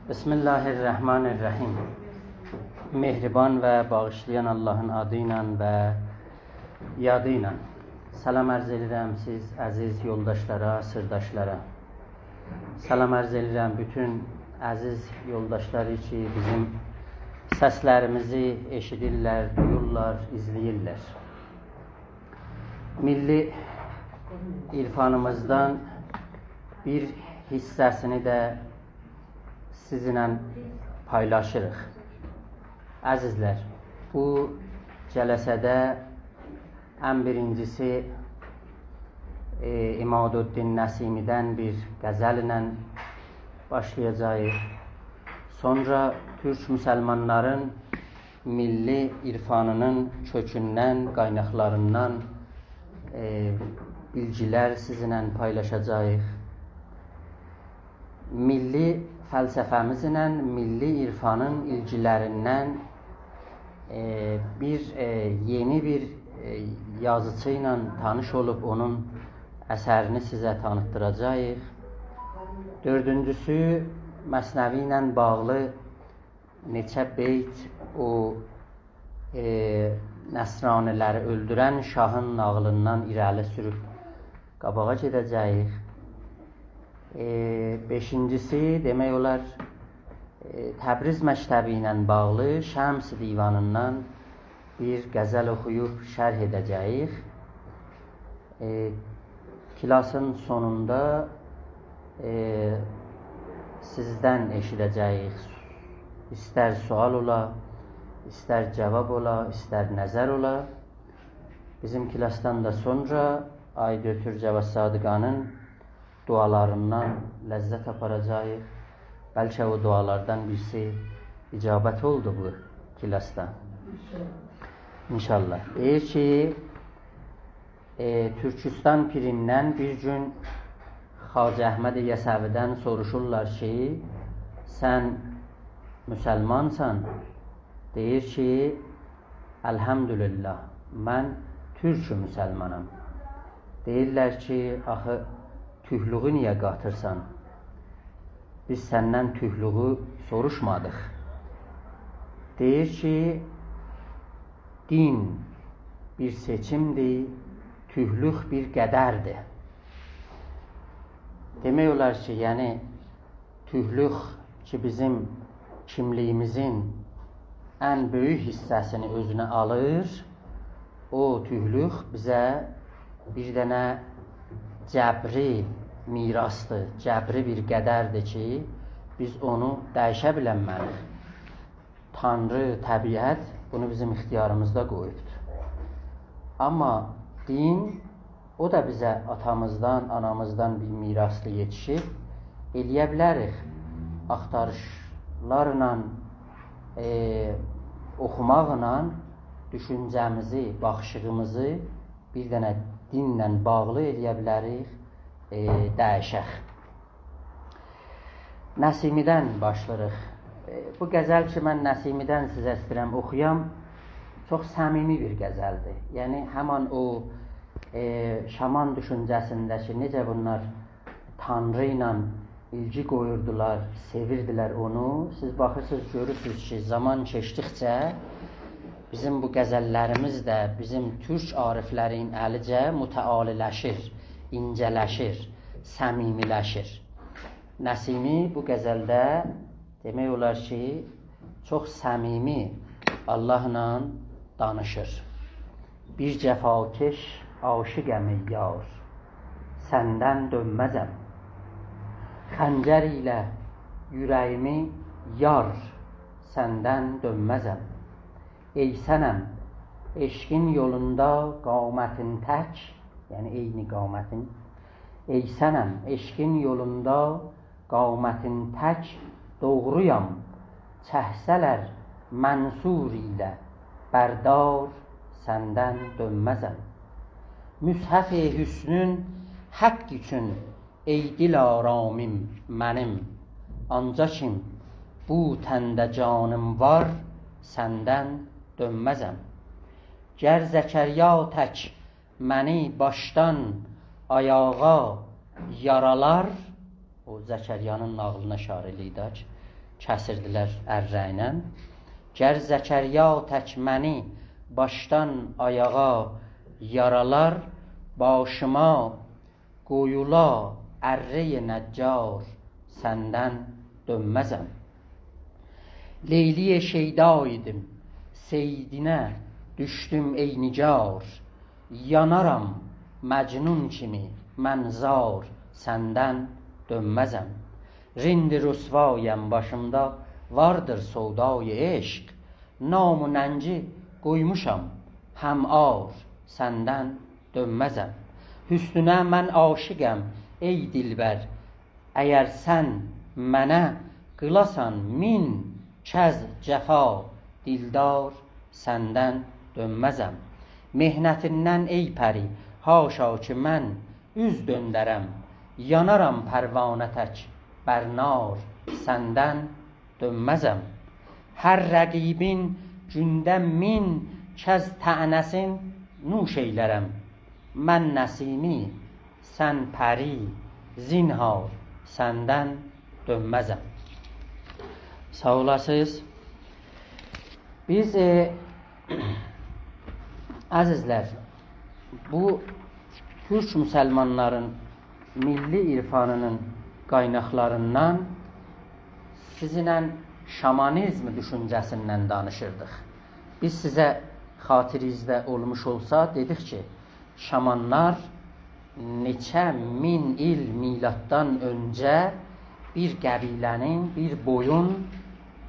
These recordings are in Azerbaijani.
Bismillahirrahmanirrahim. Mehriban və bağışlayan Allahın adı ilə və yadı ilə salam ərz edirəm siz əziz yoldaşlara, sırdaşlara. Salam ərz edirəm bütün əziz yoldaşları ki, bizim səslərimizi eşidirlər, duyurlar, izləyirlər. Milli irfanımızdan bir hissəsini də sizinlə paylaşırıq. Əzizlər, bu cələsədə ən birincisi İmaduddin Nəsimidən bir qəzəl ilə başlayacağıq. Sonra Türk müsəlmanların milli irfanının kökündən, qaynaqlarından bilgilər sizinlə paylaşacağıq. Milli fəlsəfəmizlə, milli irfanın ilgilərindən yeni bir yazıcı ilə tanış olub onun əsərini sizə tanıtdıracağıq. Dördüncüsü, Məsnəvi ilə bağlı neçə beyt o nəsraniləri öldürən şahın nağılından irəli sürüb qabağa gedəcəyik. Beşincisi, demək olar, Təbriz məktəbi ilə bağlı Şəms divanından bir qəzəl oxuyub şərh edəcəyik. Kilasın sonunda sizdən eşidəcəyik. İstər sual ola, istər cavab ola, istər nəzər ola. Bizim kilasdan da sonra Aydötür Cavad Sadıqanın dualarından ləzzət aparacağıq. Bəlkə o dualardan birisi icabət oldu bu kilasda. İnşallah. Deyir ki, Türkistan pirindən bir gün Xacə Əhməd Yəsəvidən soruşurlar ki, sən müsəlmansan? Deyir ki, əlhəmdülillah, mən türk müsəlmanam. Deyirlər ki, axı tühlüğü niyə qatırsan? Biz səndən tühlüğü soruşmadıq. Deyir ki, din bir seçimdir, tühlüq bir qədərdir. Demək olar ki, yəni tühlüq ki, bizim kimliyimizin ən böyük hissəsini özünə alır, o tühlüq bizə bir dənə cəbri mirasdır, cəbri bir qədərdir ki, biz onu dəyişə bilənməliyik. Tanrı, təbiət bunu bizim ixtiyarımızda qoyubdur. Amma din, o da bizə atamızdan, anamızdan bir miraslı yetişib, eləyə bilərik. Axtarışlarla, oxumaqla düşüncəmizi, baxışığımızı bir dənə dinlə bağlı eləyə bilərik, dəyişək. Nəsimidən başlayırıq. Bu qəzəl ki, mən Nəsimidən sizə istəyirəm oxuyam, çox səmimi bir qəzəldir. Yəni, həman o şaman düşüncəsindəki necə bunlar Tanrı ilə ilgi qoyurdular, sevirdilər onu. Siz baxırsınız, görürsünüz ki, zaman keçdikcə bizim bu qəzəllərimiz də bizim türk ariflərin əlicə mütəaliləşir, incələşir, səmimiləşir. Nəsimi bu qəzəldə demək olar ki, çox səmimi Allahla danışır. Bir cəfakeş aşiqəm ey yar, səndən dönməzəm. Xəncər ilə ürəyimi yar, səndən dönməzəm. Ey sənəm, eşqin yolunda qamətin tək, yəni eyni qamətin. Ey sənəm, eşqin yolunda qamətin tək, doğruyam, çəhsələr mənsur ilə, bərdar, səndən dönməzəm. Müshəf-i hüsnün həqq üçün, ey dil aramim mənim, ancaq bu təndə canım var, səndən dönməzəm. Gər Zəkərya tək məni başdan ayağa yaralar, o Zəkəryanın nağılına şarə eləyək, kəsirdilər ərrə ilə. Gər Zəkərya tək məni başdan ayağa yaralar, başıma qoyula ərrə-i nəccar, səndən dönməzəm. Leyli şeyda idim, seydinə düşdüm ey nigar, yanaram məcnun kimi mən zar, səndən dönməzəm. Rindi rüsvayəm başımda, vardır sodayı eşq, namı nənci qoymuşam həm ar, səndən dönməzəm. Hüsnünə mən aşiqəm ey dilbər, əgər sən mənə qılasan min kəz cəfa, dildar, səndən dönməzəm. Mehnətindən ey pəri, haşa ki mən üz döndərəm, yanaram pərvanə tək bərnar, səndən dönməzəm. Hər rəqibin gündə min kəz tənəsin nuş eylərəm, mən nəsimi, sən pəri, zinhar, səndən dönməzəm. Sağ olasınız. Biz əzizlər, bu Türk müsəlmanların milli irfanının qaynaqlarından sizinlə şamanizm düşüncəsindən danışırdıq. Biz sizə xatirinizdə olmuş olsa dedik ki, şamanlar neçə min il miladdan öncə bir qəbilənin, bir boyun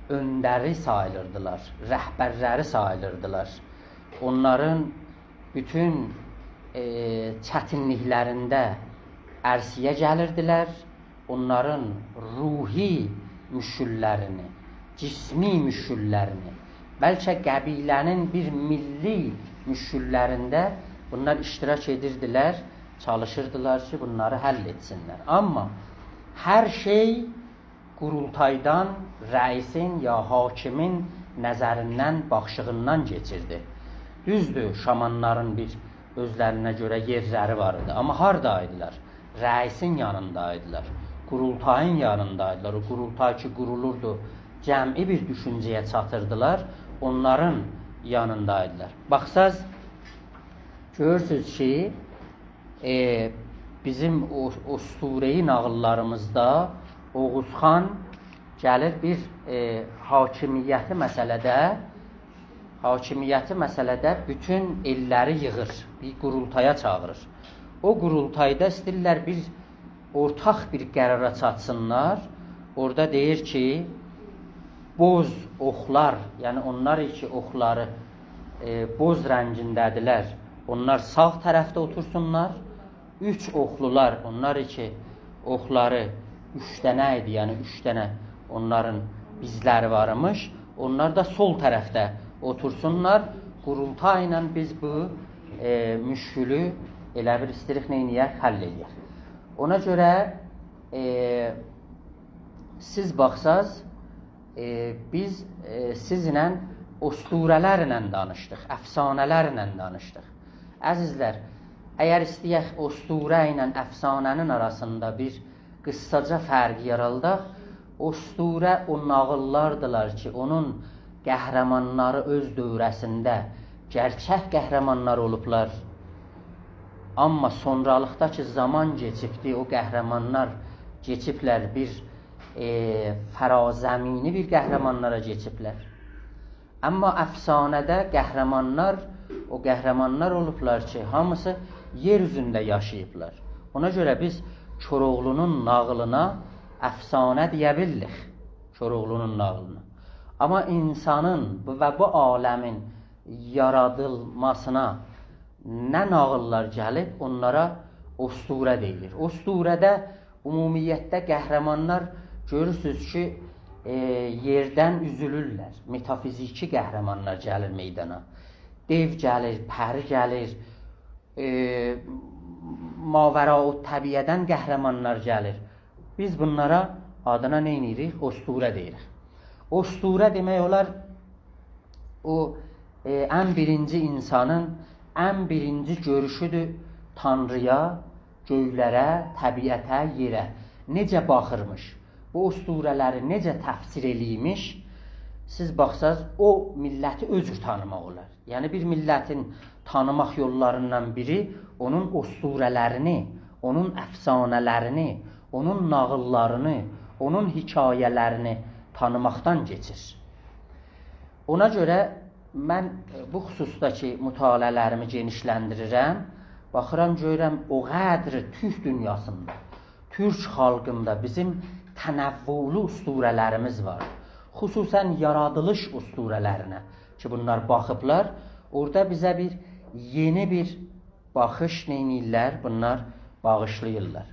öndəri sayılırdılar, rəhbərləri sayılırdılar. Onların bütün çətinliklərində ərsiyə gəlirdilər, onların ruhi müşküllərini, cismi müşküllərini, bəlkə qəbilənin bir milli müşküllərində bunlar iştirak edirdilər, çalışırdılar ki, bunları həll etsinlər. Amma hər şey qurultaydan, rəisin ya hakimin nəzərindən, baxışığından keçirdi. Düzdür, şamanların bir özlərinə görə yerləri var idi. Amma haradaydılar? Rəisin yanındaydılar, qurultayın yanındaydılar. O qurultay ki qurulurdu, cəmi bir düşüncəyə çatırdılar, onların yanındaydılar. Baxsaz, görürsünüz ki, bizim usturəyi nağıllarımızda Oğuzxan gəlir bir hakimiyyəti məsələdə bütün elləri yığır, bir qurultaya çağırır. O qurultayda istəyirlər bir ortaq bir qərara çatsınlar. Orada deyir ki, boz oxlar, yəni onlar ki oxları boz rəngindədirlər, onlar sağ tərəfdə otursunlar. Üç oxlular, onlar ki oxları 3 dənə idi, yəni 3 dənə onların bizləri varmış. Onlar da sol tərəfdə otursunlar. Qurultay ilə biz bu müşkülü elə bir istəyirik neyniyək, həll edək. Ona görə siz baxsaz, biz sizinlə usturələrlə danışdıq, əfsanələrlə danışdıq. Əzizlər, əgər istəyək usturə ilə əfsanənin arasında bir qıssaca fərq yaraldaq, usturə o nağıllardılar ki, onun qəhrəmanları öz dövrəsində gerçək qəhrəmanlar olublar. Amma sonralıqda ki, zaman keçibdi, o qəhrəmanlar keçiblər bir fərazəmini bir qəhrəmanlara keçiblər. Amma əfsanədə qəhrəmanlar, o qəhrəmanlar olublar ki, hamısı yer üzündə yaşayıblar. Ona görə biz Koroğlunun nağılına əfsanə deyə bildik, Koroğlunun nağılına. Amma insanın və bu aləmin yaradılmasına nə nağıllar gəlib, onlara usturə deyilir. Usturədə ümumiyyətdə qəhrəmanlar görürsünüz ki, yerdən üzülürlər. Metafiziki qəhrəmanlar gəlir meydana. Dev gəlir, pəri gəlir, mavərau təbiədən qəhrəmanlar gəlir. Biz bunlara adına nə edirik? Usturə deyirik. Usturə demək olar, o ən birinci insanın ən birinci görüşüdür Tanrıya, göylərə, təbiətə, yerə. Necə baxırmış? bu usturələri necə təfsir eləymiş, siz baxsaz, o milləti özür tanımaq olar. Yəni, bir millətin tanımaq yollarından biri onun usturələrini, onun əfsanələrini, onun nağıllarını, onun hekayələrini tanımaqdan keçir. Ona görə mən bu xüsusdakı mütaliələrimi genişləndirirəm, baxıram, görürəm, o qədri Türk dünyasında, Türk xalqında bizim tənəvvülü usturələrimiz var. Xüsusən yaradılış usturələrinə ki, bunlar baxıblar, orada bizə bir yeni bir baxış neynirlər, bunlar bağışlayırlar.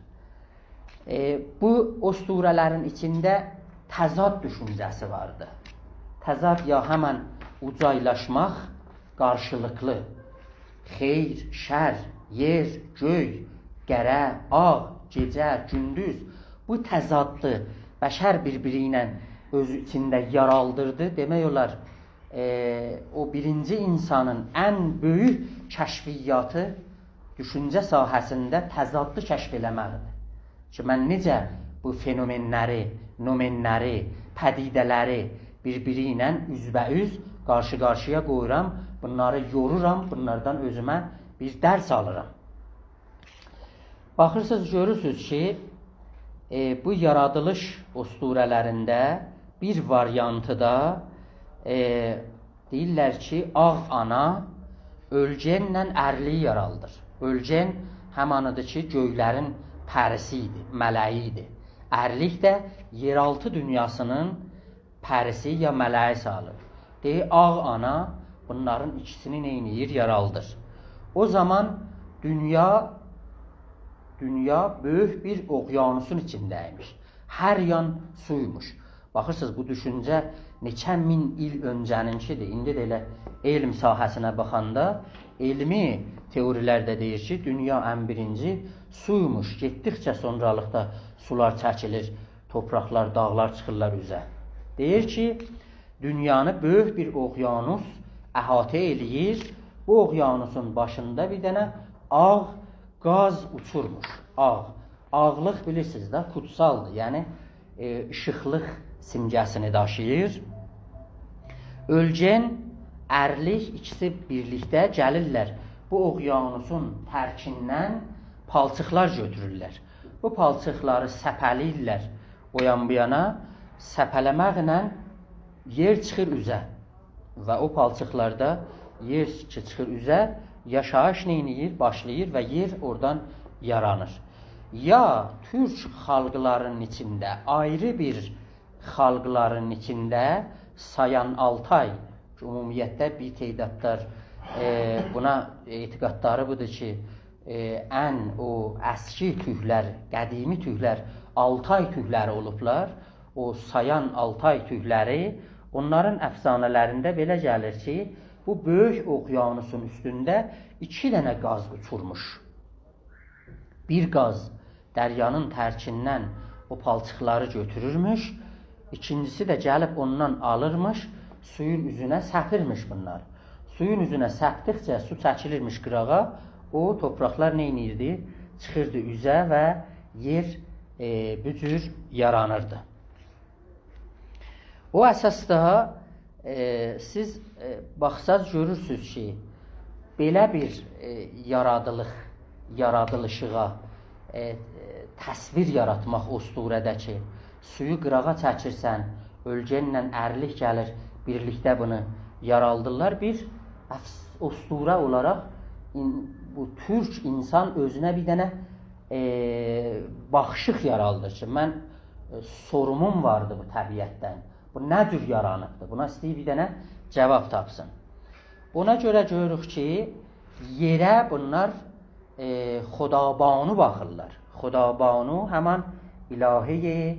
Bu usturələrin içində təzad düşüncəsi vardı. Təzad ya həmən ucaylaşmaq, qarşılıqlı, xeyr, şər, yer, göy, qərə, ağ, gecə, gündüz, bu təzadlı bəşər bir-biri ilə öz içində yaraldırdı. Demək olar, o birinci insanın ən böyük kəşfiyyatı düşüncə sahəsində təzadlı kəşf eləməkdir. Ki, mən necə bu fenomenləri, nomenləri, pədidələri bir-biri ilə üzbəüz qarşı-qarşıya qoyuram, bunları yoruram, bunlardan özümə bir dərs alıram. Baxırsınız, görürsünüz ki, bu yaradılış usturələrində bir variantıda deyirlər ki, ağ ana ölgenlə ərliyi yaraldır. Ölgen həmanıdır ki, göylərin pərisi idi, mələyi idi. Ərlik də yeraltı dünyasının pərisi ya mələyi salır. Deyir, ağ ana bunların ikisini neyniyir, yaraldır. O zaman dünya böyük bir okyanusun içindəymiş. Hər yan suymuş. Baxırsınız, bu düşüncə neçə min il öncəninkidir. İndi də elə elm sahəsinə baxanda elmi teorilərdə deyir ki, dünya ən birinci suymuş. Getdikcə sonralıqda sular çəkilir, topraqlar, dağlar çıxırlar üzə. Deyir ki, dünyanı böyük bir okyanus əhatə eləyir. Bu okyanusun başında bir dənə ağ qaz uçurmuş. Ağ. Ağlıq bilirsiniz də, kutsaldır. Yəni, işıqlıq simgəsini daşıyır. Ölgen, ərlik ikisi birlikdə gəlirlər. Bu okyanusun tərkindən palçıqlar götürürlər. Bu palçıqları səpəliyirlər o yan bu yana. Səpələməklə yer çıxır üzə. Və o palçıqlarda yer çıxır üzə, yaşayış neyniyir, başlayır və yer oradan yaranır. Ya Türk xalqlarının içində, ayrı bir xalqların içində Sayan Altay, ümumiyyətlə bir teydatlar buna etiqadları budur ki, ən o əski tühlər, qədimi tühlər, Altay tühləri olublar. O Sayan Altay tühləri, onların əfsanələrində belə gəlir ki, bu böyük okyanusun üstündə 2 dənə qaz uçurmuş. Bir qaz dəryanın tərkindən o palçıqları götürürmüş, ikincisi də gəlib ondan alırmış, suyun üzünə səpirmiş bunlar. Suyun üzünə səpdikcə su çəkilirmiş qırağa, o topraqlar neynirdi? Çıxırdı üzə və yer bu cür yaranırdı. O əsasda siz baxsaz görürsünüz ki, belə bir yaradılışığa təsvir yaratmaq usturədə ki, suyu qırağa çəkirsən, ölgenlə ərlik gəlir, birlikdə bunu yaraldırlar. Bir usturə olaraq bu Türk insan özünə bir dənə baxışıq yaraldır ki, mən sorumum vardı bu təbiətdən. Bu nə cür yaranıbdır? Buna istəyir bir dənə cavab tapsın. Ona görə görürük ki, yerə bunlar Xudabanu baxırlar. Xudabanu həman ilahi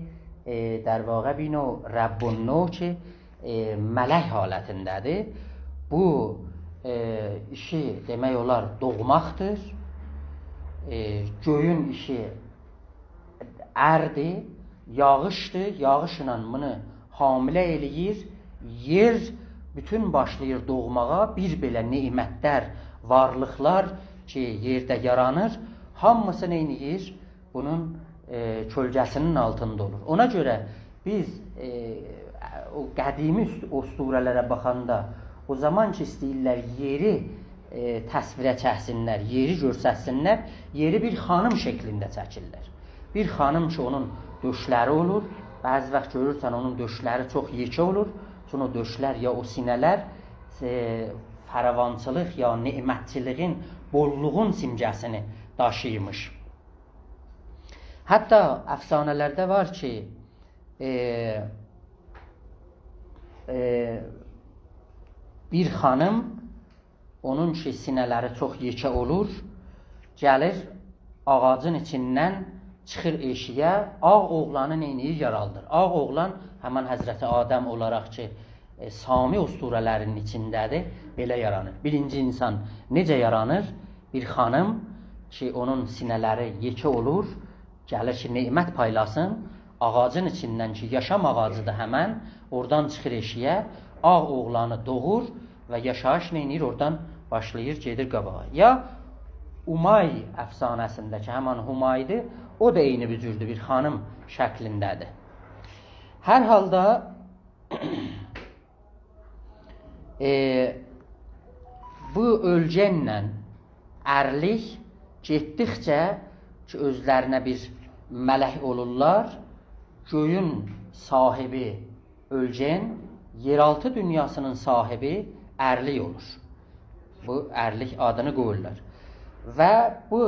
در واقع بینو رب النو ki mələk halətindədir. Bu işi demək olar doğmaqdır. Göyün işi ərdir, yağışdır. Yağışla bunu hamilə eləyir. Yer bütün başlayır doğmağa. Bir belə nemətlər, varlıqlar ki yerdə yaranır. Hamısı neyniyir? Bunun kölgəsinin altında olur. Ona görə biz o qədimi usturələrə baxanda o zaman ki istəyirlər yeri təsvirə çəksinlər, yeri görsətsinlər, yeri bir xanım şəklində çəkirlər. Bir xanım ki onun döşləri olur, bəzi vaxt görürsən onun döşləri çox yekə olur. Çünki o döşlər ya o sinələr fəravançılıq ya nemətçiliğin, bolluğun simgəsini daşıymış. Hətta əfsanələrdə var ki, bir xanım, onun ki sinələri çox yekə olur, gəlir ağacın içindən çıxır eşiyə, ağ oğlanı neyniyir, yaraldır. Ağ oğlan həmən Həzrəti Adəm olaraq ki, Sami usturələrinin içindədir, belə yaranır. Birinci insan necə yaranır? Bir xanım ki, onun sinələri yekə olur, gəlir ki, nemət paylasın, ağacın içindən ki, yaşam ağacıdır həmən, oradan çıxır eşiyə, ağ oğlanı doğur və yaşayış neynir, oradan başlayır, gedir qabağa. Ya Umay əfsanəsindəki həmən Humaydır, o da eyni bir cürdür, bir xanım şəklindədir. Hər halda bu ölgənlə ərlik getdikcə ki, özlərinə bir mələk olurlar, göyün sahibi ölgən, yeraltı dünyasının sahibi ərlik olur. Bu ərlik adını qoyurlar. Və bu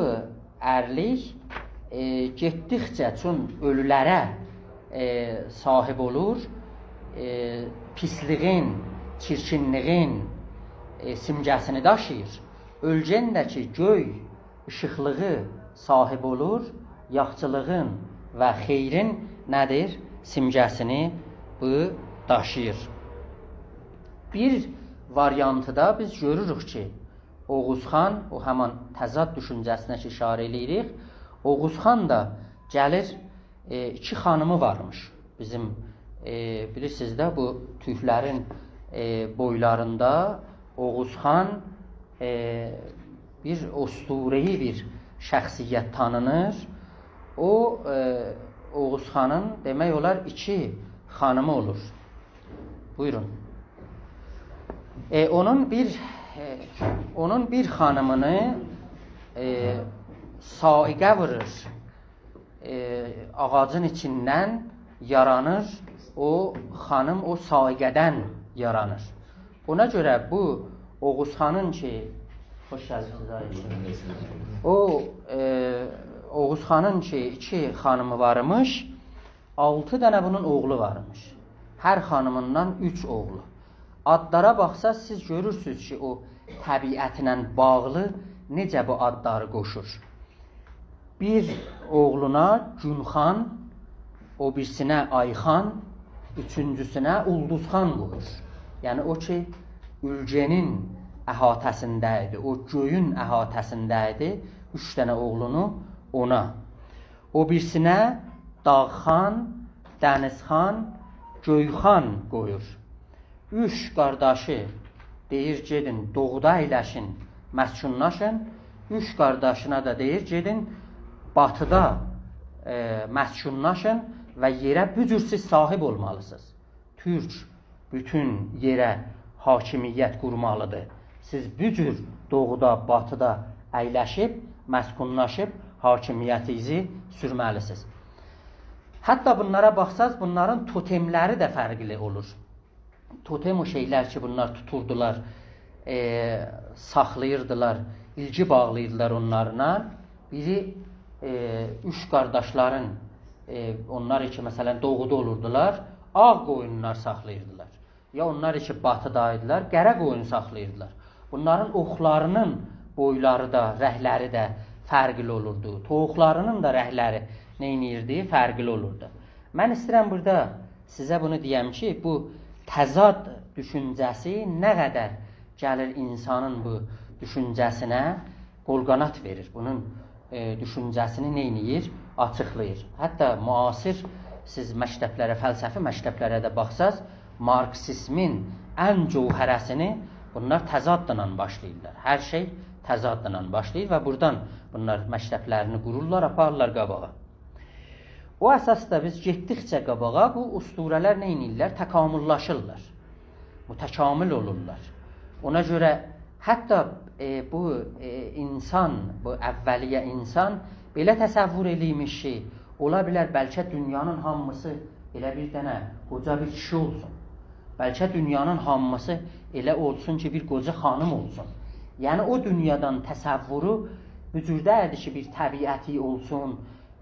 ərlik getdikcə çün ölülərə sahib olur, pisliğin, çirkinliğin simgəsini daşıyır. Ölgəndəki göy işıqlığı sahib olur, yaxçılığın və xeyrin nədir? Simgəsini bu daşıyır. Bir variantıda biz görürük ki, Oğuzxan, o həman təzad düşüncəsinə ki, işarə edirik, Oğuzxan da gəlir, iki xanımı varmış. Bizim bilirsiniz də bu tüklərin boylarında Oğuzxan bir ustureyi bir şəxsiyyət tanınır. O Oğuzxanın demək olar iki xanımı olur. Buyurun. Onun bir xanımını saiqə vurur. Ağacın içindən yaranır. O xanım o saiqədən yaranır. Ona görə bu Oğuzxanın ki, xoş gəldiniz. O Oğuzxanın ki, iki xanımı varmış, 6 dənə bunun oğlu varmış. Hər xanımından 3 oğlu. Adlara baxsaz siz görürsünüz ki, o təbiətlə bağlı necə bu adları qoşur. Bir oğluna Günxan, o birisinə Ayxan, üçüncüsünə Ulduzxan qoyur. Yəni o ki, ülgənin əhatəsində idi, o göyün əhatəsində idi, 3 dənə oğlunu ona. O birisinə Dağxan, Dənizxan, Göyxan qoyur. 3 qardaşı deyir, gedin doğuda əyləşin, məskunlaşın. 3 qardaşına da deyir, gedin batıda məskunlaşın və yerə bu cür siz sahib olmalısınız. Türk bütün yerə hakimiyyət qurmalıdır. Siz bu cür doğuda, batıda əyləşib, məskunlaşıb, hakimiyyətinizi sürməlisiniz. Hətta bunlara baxsaz, bunların totemləri də fərqli olur. Totem o şeylər ki, bunlar tuturdular, saxlayırdılar, ilgi bağlayırdılar onlarına. Biri 3 qardaşların, onlar ki, məsələn, doğuda olurdular, ağ qoyunlar saxlayırdılar. Ya onlar ki, batıdaydılar, qərə qoyun saxlayırdılar. Bunların oxlarının boyları da, rəhləri də fərqli olurdu. Toğuqlarının da rəhləri neynirdi? Fərqli olurdu. Mən istəyirəm burada sizə bunu deyəm ki, bu təzad düşüncəsi nə qədər gəlir insanın bu düşüncəsinə qolqanat verir. Bunun düşüncəsini neyniyir? Açıqlayır. Hətta müasir siz məktəblərə, fəlsəfi məktəblərə də baxsaz, Marksizmin ən cövhərəsini bunlar təzadla başlayırlar. Hər şey təzadla başlayır və buradan bunlar məktəblərini qururlar, aparırlar qabağa. O əsasda biz getdikcə qabağa bu usturələr nə edirlər? Təkamüllaşırlar. Mütəkamil olurlar. Ona görə hətta bu insan, bu əvvəliyyə insan belə təsəvvür eləymiş ki, ola bilər bəlkə dünyanın hamısı elə bir dənə qoca bir kişi olsun. Bəlkə dünyanın hamısı elə olsun ki, bir qoca xanım olsun. Yəni o dünyadan təsəvvürü bu cürdədir ki, bir təbiəti olsun,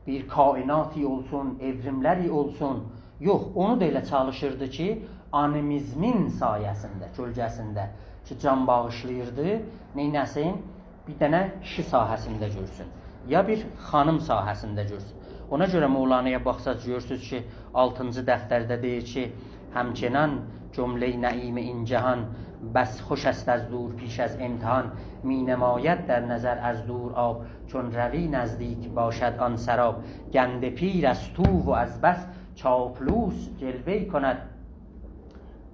bir kainati olsun, evrimləri olsun. Yox, onu da elə çalışırdı ki, animizmin sayəsində, kölgəsində ki, can bağışlayırdı, neynəsin? Bir dənə kişi sahəsində görsün. Ya bir xanım sahəsində görsün. Ona görə Mevlana'ya baxsaz görürsünüz ki, 6-cı dəftərdə deyir ki, həmçinin cümle-i nəim-i incəhan bəs xoş است از دور پیش از امتحان می نماید در نظر از دور آب چون روی نزدیک باشد آن سراب گند پیر از تو و از بس چاپلوس جلوه کند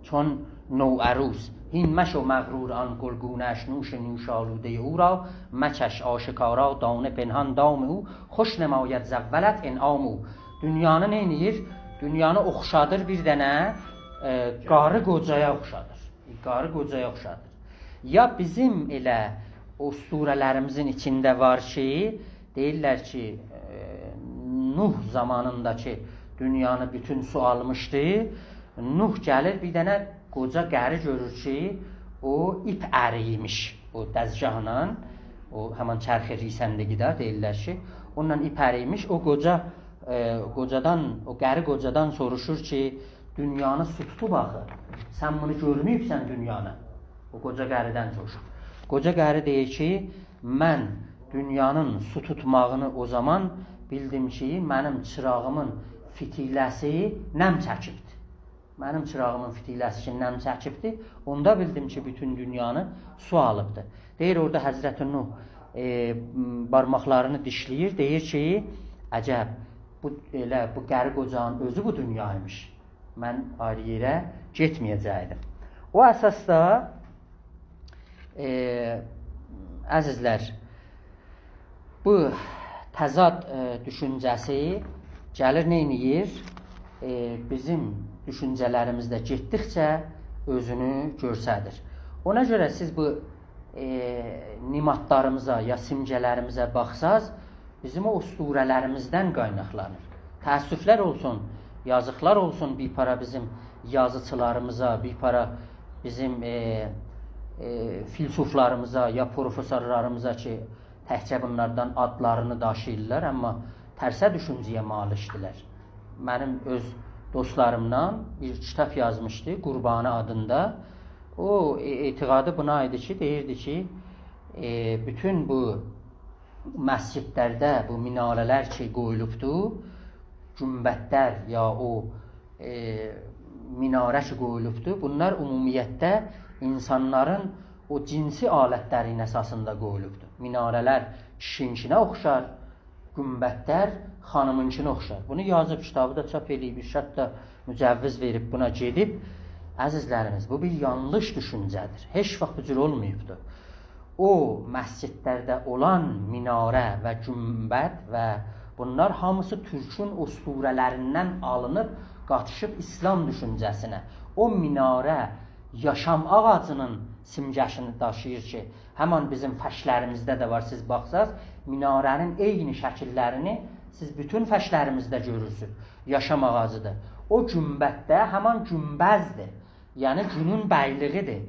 چون نوعروس هین مشو مغرور آن گلگونش نوش نوشالوده او را مچش آشکارا دانه پنهان دام او خوش نماید زولت انعام او dünyanı neynir? Dünyanı oxşadır bir dənə qarı qocaya oxşadır. Qarı qocaya oxşadır. Ya bizim elə usturələrimizin içində var ki, deyirlər ki, Nuh zamanındakı dünyanı bütün su almışdı. Nuh gəlir bir dənə qoca qəri görür ki, o ip əriymiş. O dəzgahla, o həman çərxi risəndəgidə deyirlər ki, onunla ip əriymiş. O qocadan, o qəri qocadan soruşur ki, dünyanı su tutub axı. Sən bunu görməyibsən dünyanı. O qoca qəridən soruşur. Qoca qəri deyir ki, mən dünyanın su tutmağını o zaman bildim ki, mənim çırağımın fitiləsi nəm çəkibdir. Mənim çırağımın fitiləsi ki, nəm çəkibdir. Onda bildim ki, bütün dünyanı su alıbdır. Deyir orada Həzrəti Nuh barmaqlarını dişləyir. Deyir ki, əcəb, bu qəri qocanın özü bu dünyaymış. Mən ayrı yerə getməyəcəkdim. O əsasda əzizlər, bu təzad düşüncəsi gəlir neyniyir? Bizim düşüncələrimizdə getdikcə özünü görsədir. Ona görə siz bu nimatlarımıza ya simgələrimizə baxsaz, bizim o usturələrimizdən qaynaqlanır. Təəssüflər olsun, yazıqlar olsun bir para bizim yazıçılarımıza, bir para bizim filsuflarımıza ya profesorlarımıza ki, təkcə bunlardan adlarını daşıyırlar, amma tərsə düşüncəyə malikdirlər. Mənim öz dostlarımdan bir kitab yazmışdı, Qurbani adında. O etiqadı buna idi ki, deyirdi ki, bütün bu məscidlərdə bu minarələr ki, qoyulubdur, gümbətlər ya o minarə ki, qoyulubdur, bunlar ümumiyyətdə insanların o cinsi alətlərin əsasında qoyulubdur. Minarələr kişinkinə oxşar, gümbətlər xanımınkinə oxşar. Bunu yazıb, kitabı da çap eləyib, İrşad da mücəvviz verib buna gedib. Əzizlərimiz, bu bir yanlış düşüncədir. Heç vaxt bu cür olmayıbdır. O məscidlərdə olan minarə və gümbət və bunlar hamısı Türkün usturələrindən alınıb, qatışıb İslam düşüncəsinə. O minarə yaşam ağacının simgəsini daşıyır ki, həman bizim fəşlərimizdə də var, siz baxsaz, minarənin eyni şəkillərini siz bütün fəşlərimizdə görürsünüz. Yaşam ağacıdır. O gümbətdə həman günbəzdir. Yəni günün bəyliğidir.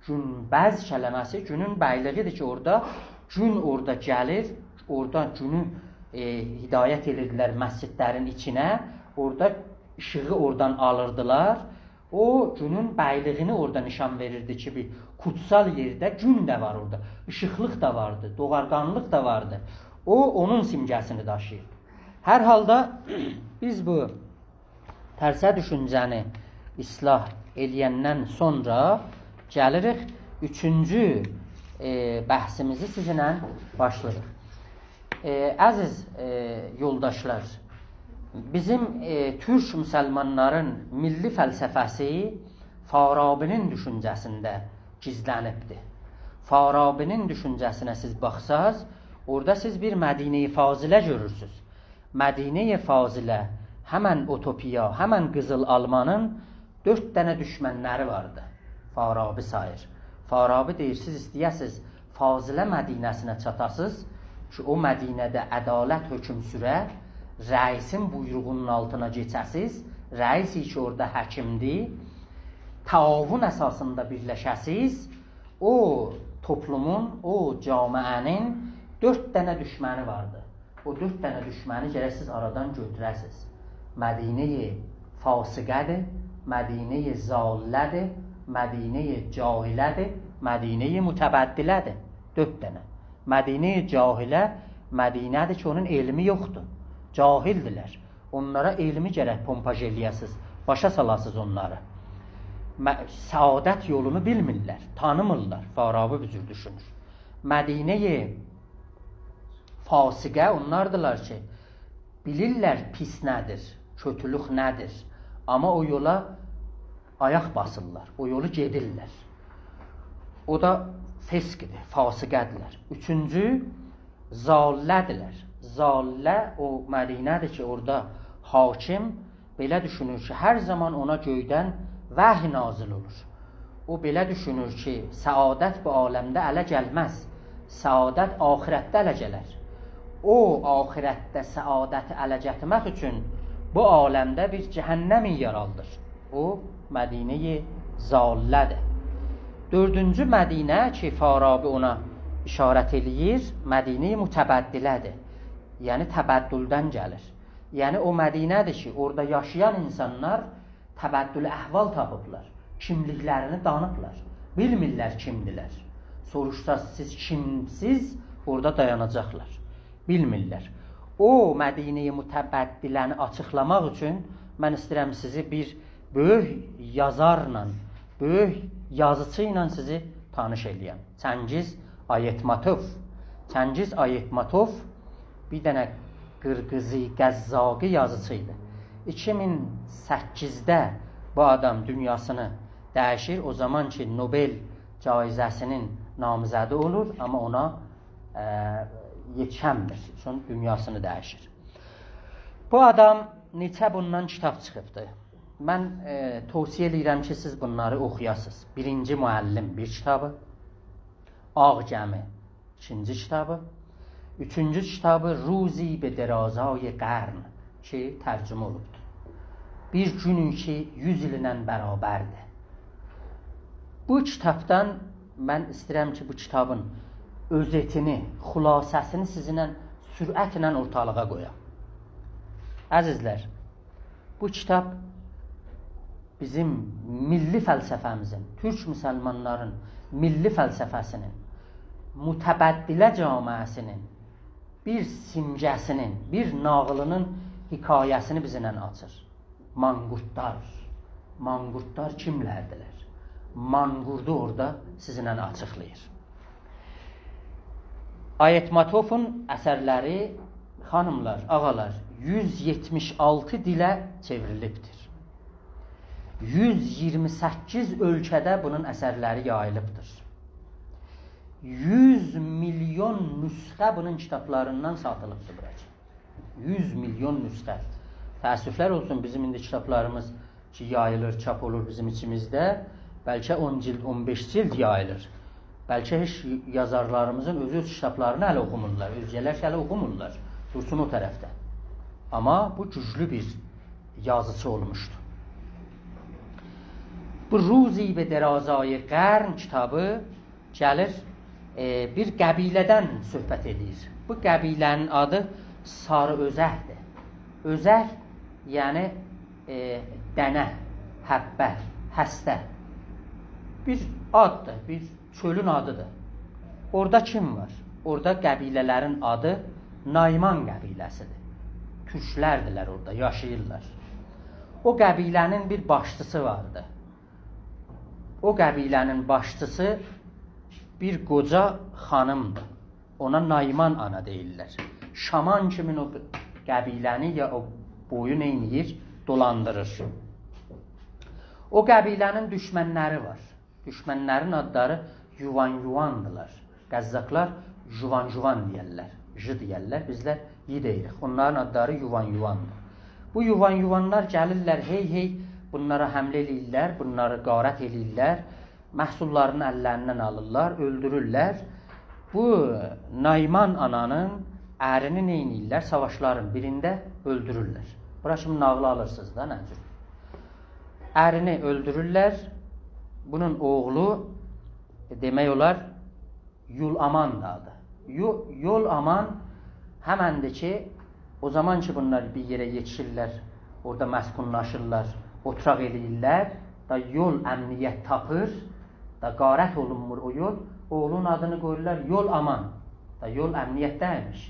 Günbəz kələməsi günün bəyliğidir ki, orada gün orada gəlir, orada günü hidayət edirdilər məscidlərin içinə, orada işığı oradan alırdılar. O günün bəyliğini orada nişan verirdi ki, bir kutsal yerdə gün də var orada, işıqlıq da vardı, doğarqanlıq da vardı. O, onun simgəsini daşıyır. Hər halda biz bu tərsə düşüncəni islah eləyəndən sonra gəlirik, üçüncü bəhsimizi sizinlə başlayırıq. Əziz yoldaşlar, bizim Türk müsəlmanların milli fəlsəfəsi Farabinin düşüncəsində gizlənibdir. Farabinin düşüncəsinə siz baxsaz, orada siz bir Mədinə-i Fazilə görürsünüz. Mədinə-i Fazilə həmən Utopiya, həmən Qızıl Almanın 4 dənə düşmənləri vardı. Farabi sayır. Farabi deyir, siz istəyəsiz Fazilə Mədinəsinə çatasız ki, o Mədinədə ədalət hökm sürər, rəisin buyruğunun altına keçəsiz, rəisi ki, orada həkimdir, təavun əsasında birləşəsiz, o toplumun, o camiənin 4 dənə düşməni vardı. O 4 dənə düşməni gərək siz aradan götürəsiz. Mədinə-i fasiqədir, Mədinə-i zallədir, Mədinə-i cahilədir, Mədinə-i mütəbəddilədir. 4 dənə. Mədinə-i cahilə Mədinədir ki, onun elmi yoxdur. Cahildilər. Onlara elmi gərək pompaj eləyəsiz, başa salasız onları. Səadət yolunu bilmirlər, tanımırlar. Farabi bir cür düşünür. Mədinə-i fasiqə onlardılar ki, bilirlər pis nədir, kötülük nədir. Amma o yola ayaq basırlar, o yolu gedirlər. O da feskdir, fasiqədirlər. Üçüncü, zallədirlər. Zallə o Mədinədir ki, orada hakim belə düşünür ki, hər zaman ona göydən vəhy nazil olur. O belə düşünür ki, səadət bu aləmdə ələ gəlməz. Səadət axirətdə ələ gələr. O, axirətdə səadəti ələ gətirmək üçün bu aləmdə bir cəhənnəmi yaraldır. O, Mədinə-i zallədir. 4-cü Mədinə ki, Farabi ona işarət eləyir, Mədinə-i mütəbəddilədir. Yəni, təbəddüldən gəlir. Yəni, o Mədinədir ki, orada yaşayan insanlar təbəddül əhval tapıblar. Kimliklərini danıblar. Bilmirlər kimdilər. Soruşsaz, siz kimsiz, orada dayanacaqlar. Bilmirlər. O Mədinə-i mütəbəddiləni açıqlamaq üçün mən istəyirəm sizi bir böyük yazarla, böyük yazıcı ilə sizi tanış eləyəm. Çəngiz Ayetmatov. Çəngiz Ayetmatov bir dənə Qırğızı, Qəzzaqi yazıcı idi. 2008-də bu adam dünyasını dəyişir. O zaman ki, Nobel caizəsinin namizədi olur, amma ona yetişənmir. Çünki dünyasını dəyişir. Bu adam neçə bundan kitab çıxıbdır. Mən tövsiyə edirəm ki, siz bunları oxuyasınız. 1-ci Müəllim bir kitabı, Ağ Gəmi 2-ci kitabı, 3-cü kitabı Ruzi be Derazay Qarn ki, tərcümə olubdur. Bir günün ki, 100 ilə bərabərdir. Bu kitabdan mən istəyirəm ki, bu kitabın özetini, xülasəsini sizinlə sürətlə ortalığa qoyam. Əzizlər, bu kitab bizim milli fəlsəfəmizin, türk müsəlmanların milli fəlsəfəsinin, mütəbəddilə camiəsinin bir simgəsinin, bir nağılının hikayəsini bizimlə açır. Manqurtlar. Manqurtlar kimlərdilər? Manqurdu orada sizinlə açıqlayır. Ayetmatovun əsərləri, xanımlar, ağalar, 176 dilə çevrilibdir. 128 ölkədə bunun əsərləri yayılıbdır. 100 milyon nüsxə bunun kitablarından satılıbdır buracı. 100 milyon nüsxə. Təəssüflər olsun, bizim indi kitablarımız ki, yayılır, çap olur bizim içimizdə, bəlkə 10 cild, 15 cild yayılır. Bəlkə heç yazarlarımızın öz kitablarını hələ oxumurlar, özgələr hələ oxumurlar, dursun o tərəfdə. Amma bu güclü bir yazıcı olmuşdur. Bu Ruzi be Derazay Qarn kitabı gəlir, bir qəbilədən söhbət edir. Bu qəbilənin adı Sarı Özəkdir. Özək, yəni dənə, həbbə, həstə. Bir addır, bir çölün adıdır. Orada kim var? Orada qəbilələrin adı Nayman qəbiləsidir. Türklərdirlər orada, yaşayırlar. O qəbilənin bir başçısı vardı. O qəbilənin başçısı bir qoca xanımdır. Ona Nayman ana deyirlər. Şaman kimin o qəbiləni ya o boyu neyniyir? Dolandırır. O qəbilənin düşmənləri var. Düşmənlərin adları Yuvan-Yuvandılar. Qəzzaqlar Juvan-Juvan deyərlər. J deyərlər. Bizlər Y deyirik. Onların adları Yuvan-Yuvandır. Bu yuvanlar gəlirlər, hey bunlara həmlə eləyirlər, bunları qarət eləyirlər, məhsullarını əllərindən alırlar, öldürürlər. Bu Naiman ananın ərini neynirlər? Savaşların birində öldürürlər. Bura şimdi nağlı alırsınız da, nə cür? Ərini öldürürlər. Bunun oğlu demək olar Yulaman da adı. Yulaman həməndir ki, o zaman ki bunlar bir yerə yetişirlər, orada məskunlaşırlar, oturaq eləyirlər, da yol əmniyyət tapır, da qarət olunmur o yol, oğlun adını qoyurlar Yulaman, da yol əmniyyətdəymiş,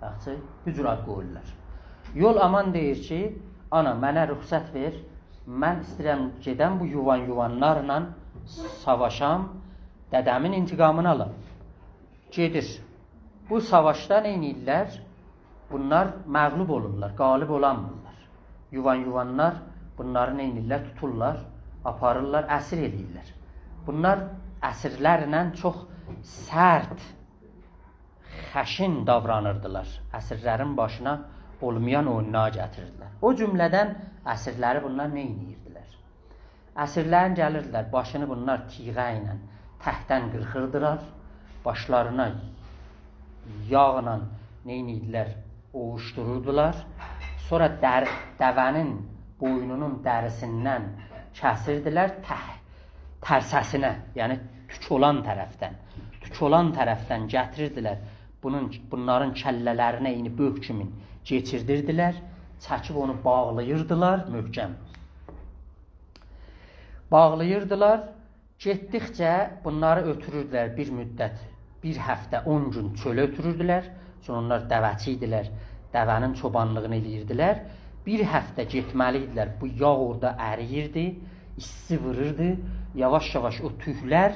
yaxşı, bücür ad qoyurlar. Yulaman deyir ki, ana mənə rüxsət ver, mən istəyirəm gedən bu yuvanlarla savaşam, dədəmin intiqamını alam. Gedir. Bu savaşda neynirlər? Bunlar məğlub olurlar, qalib olanmırlar. Yuvanlar bunları neynirlər? Tuturlar, aparırlar, əsir eləyirlər. Bunlar əsirlərlə çox sərt, xəşin davranırdılar. Əsirlərin başına olmayan oyunlar gətirirdilər. O cümlədən əsirləri bunlar neyniyirdilər? Əsirlərin gəlirdilər, başını bunlar tiğə ilə təhdən qırxırdılar, başlarına yağla neyniyidilər? Ovuşdururdular. Sonra dəvənin boynunun dərisindən kəsirdilər tərsəsinə, yəni tük olan tərəfdən gətirirdilər. Bunların kəllələrinə eyni böh kimi geçirdirdilər, çəkib onu bağlayırdılar, möhkəm. Bağlayırdılar, getdikcə bunları ötürürdülər bir müddət, bir həftə, 10 gün çölə ötürürdülər. Sonra onlar dəvəçi idilər, dəvənin çobanlığını eləyirdilər. Bir həftə getməli idilər, bu yağ orada əriyirdi, issi vırırdı. Yavaş-yavaş o tühlər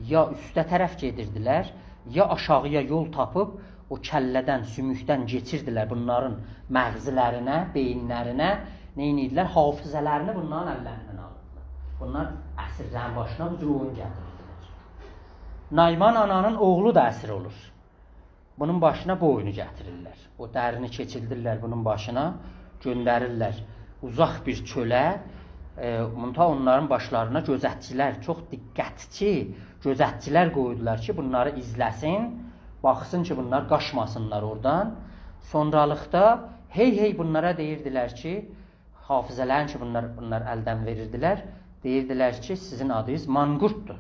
ya üstə tərəf gedirdilər, ya aşağıya yol tapıb o kəllədən, sümükdən geçirdilər bunların məğzilərinə, beyinlərinə, neynidilər? Hafizələrini bunların əllərindən alırdılar. Bunlar əsirlərin başına bu cür oyun gətirirdilər. Naiman ananın oğlu da əsir olur. Bunun başına bu oyunu gətirirlər. O dərini keçirdirlər bunun başına, göndərirlər uzaq bir çölə. Onların başlarına gözətçilər, çox diqqətçi gözətçilər qoydular ki, bunları izləsin, baxsın ki, bunlar qaçmasınlar oradan. Sonralıqda hey bunlara deyirdilər ki, hafizələrin ki, bunlar əldən verirdilər, deyirdilər ki, sizin adınız manqurtdur.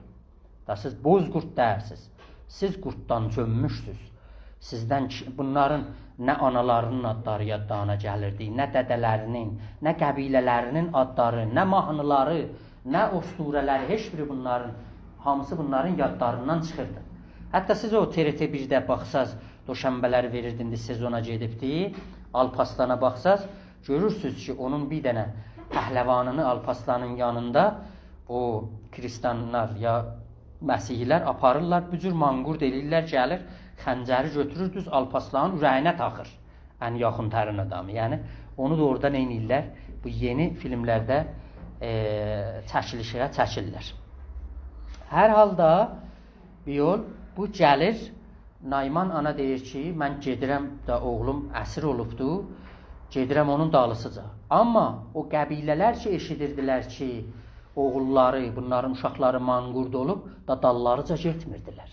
Da siz bozqurt dərsiniz, siz qurtdan çönmüşsünüz. Sizdən bunların nə analarının adları yadlarına gəlirdi, nə dədələrinin, nə qəbilələrinin adları, nə mahnıları, nə osturələri, heç biri bunların, hamısı bunların yadlarından çıxırdı. Hətta siz o TRT 1-də baxsaz, doşənbələri verirdindi, sezona gedibdi, Alpaslana baxsaz, görürsünüz ki, onun bir dənə pəhləvanını Alpaslanın yanında o kristanlar ya məsihilər aparırlar, bu cür manqurt eləyirlər, gəlir, xəncəri götürür, düz Alpaslanın ürəyinə taxır, ən yaxın tərin adamı. Yəni, onu da orada neynirlər? Bu yeni filmlərdə çəkilişə çəkirlər. Hər halda bir yol, bu gəlir, Naiman ana deyir ki, mən gedirəm da oğlum əsir olubdu, gedirəm onun dalısıca. Amma o qəbilələr ki, eşidirdilər ki, oğulları, bunların uşaqları manqurd olub, da dallarıca getmirdilər.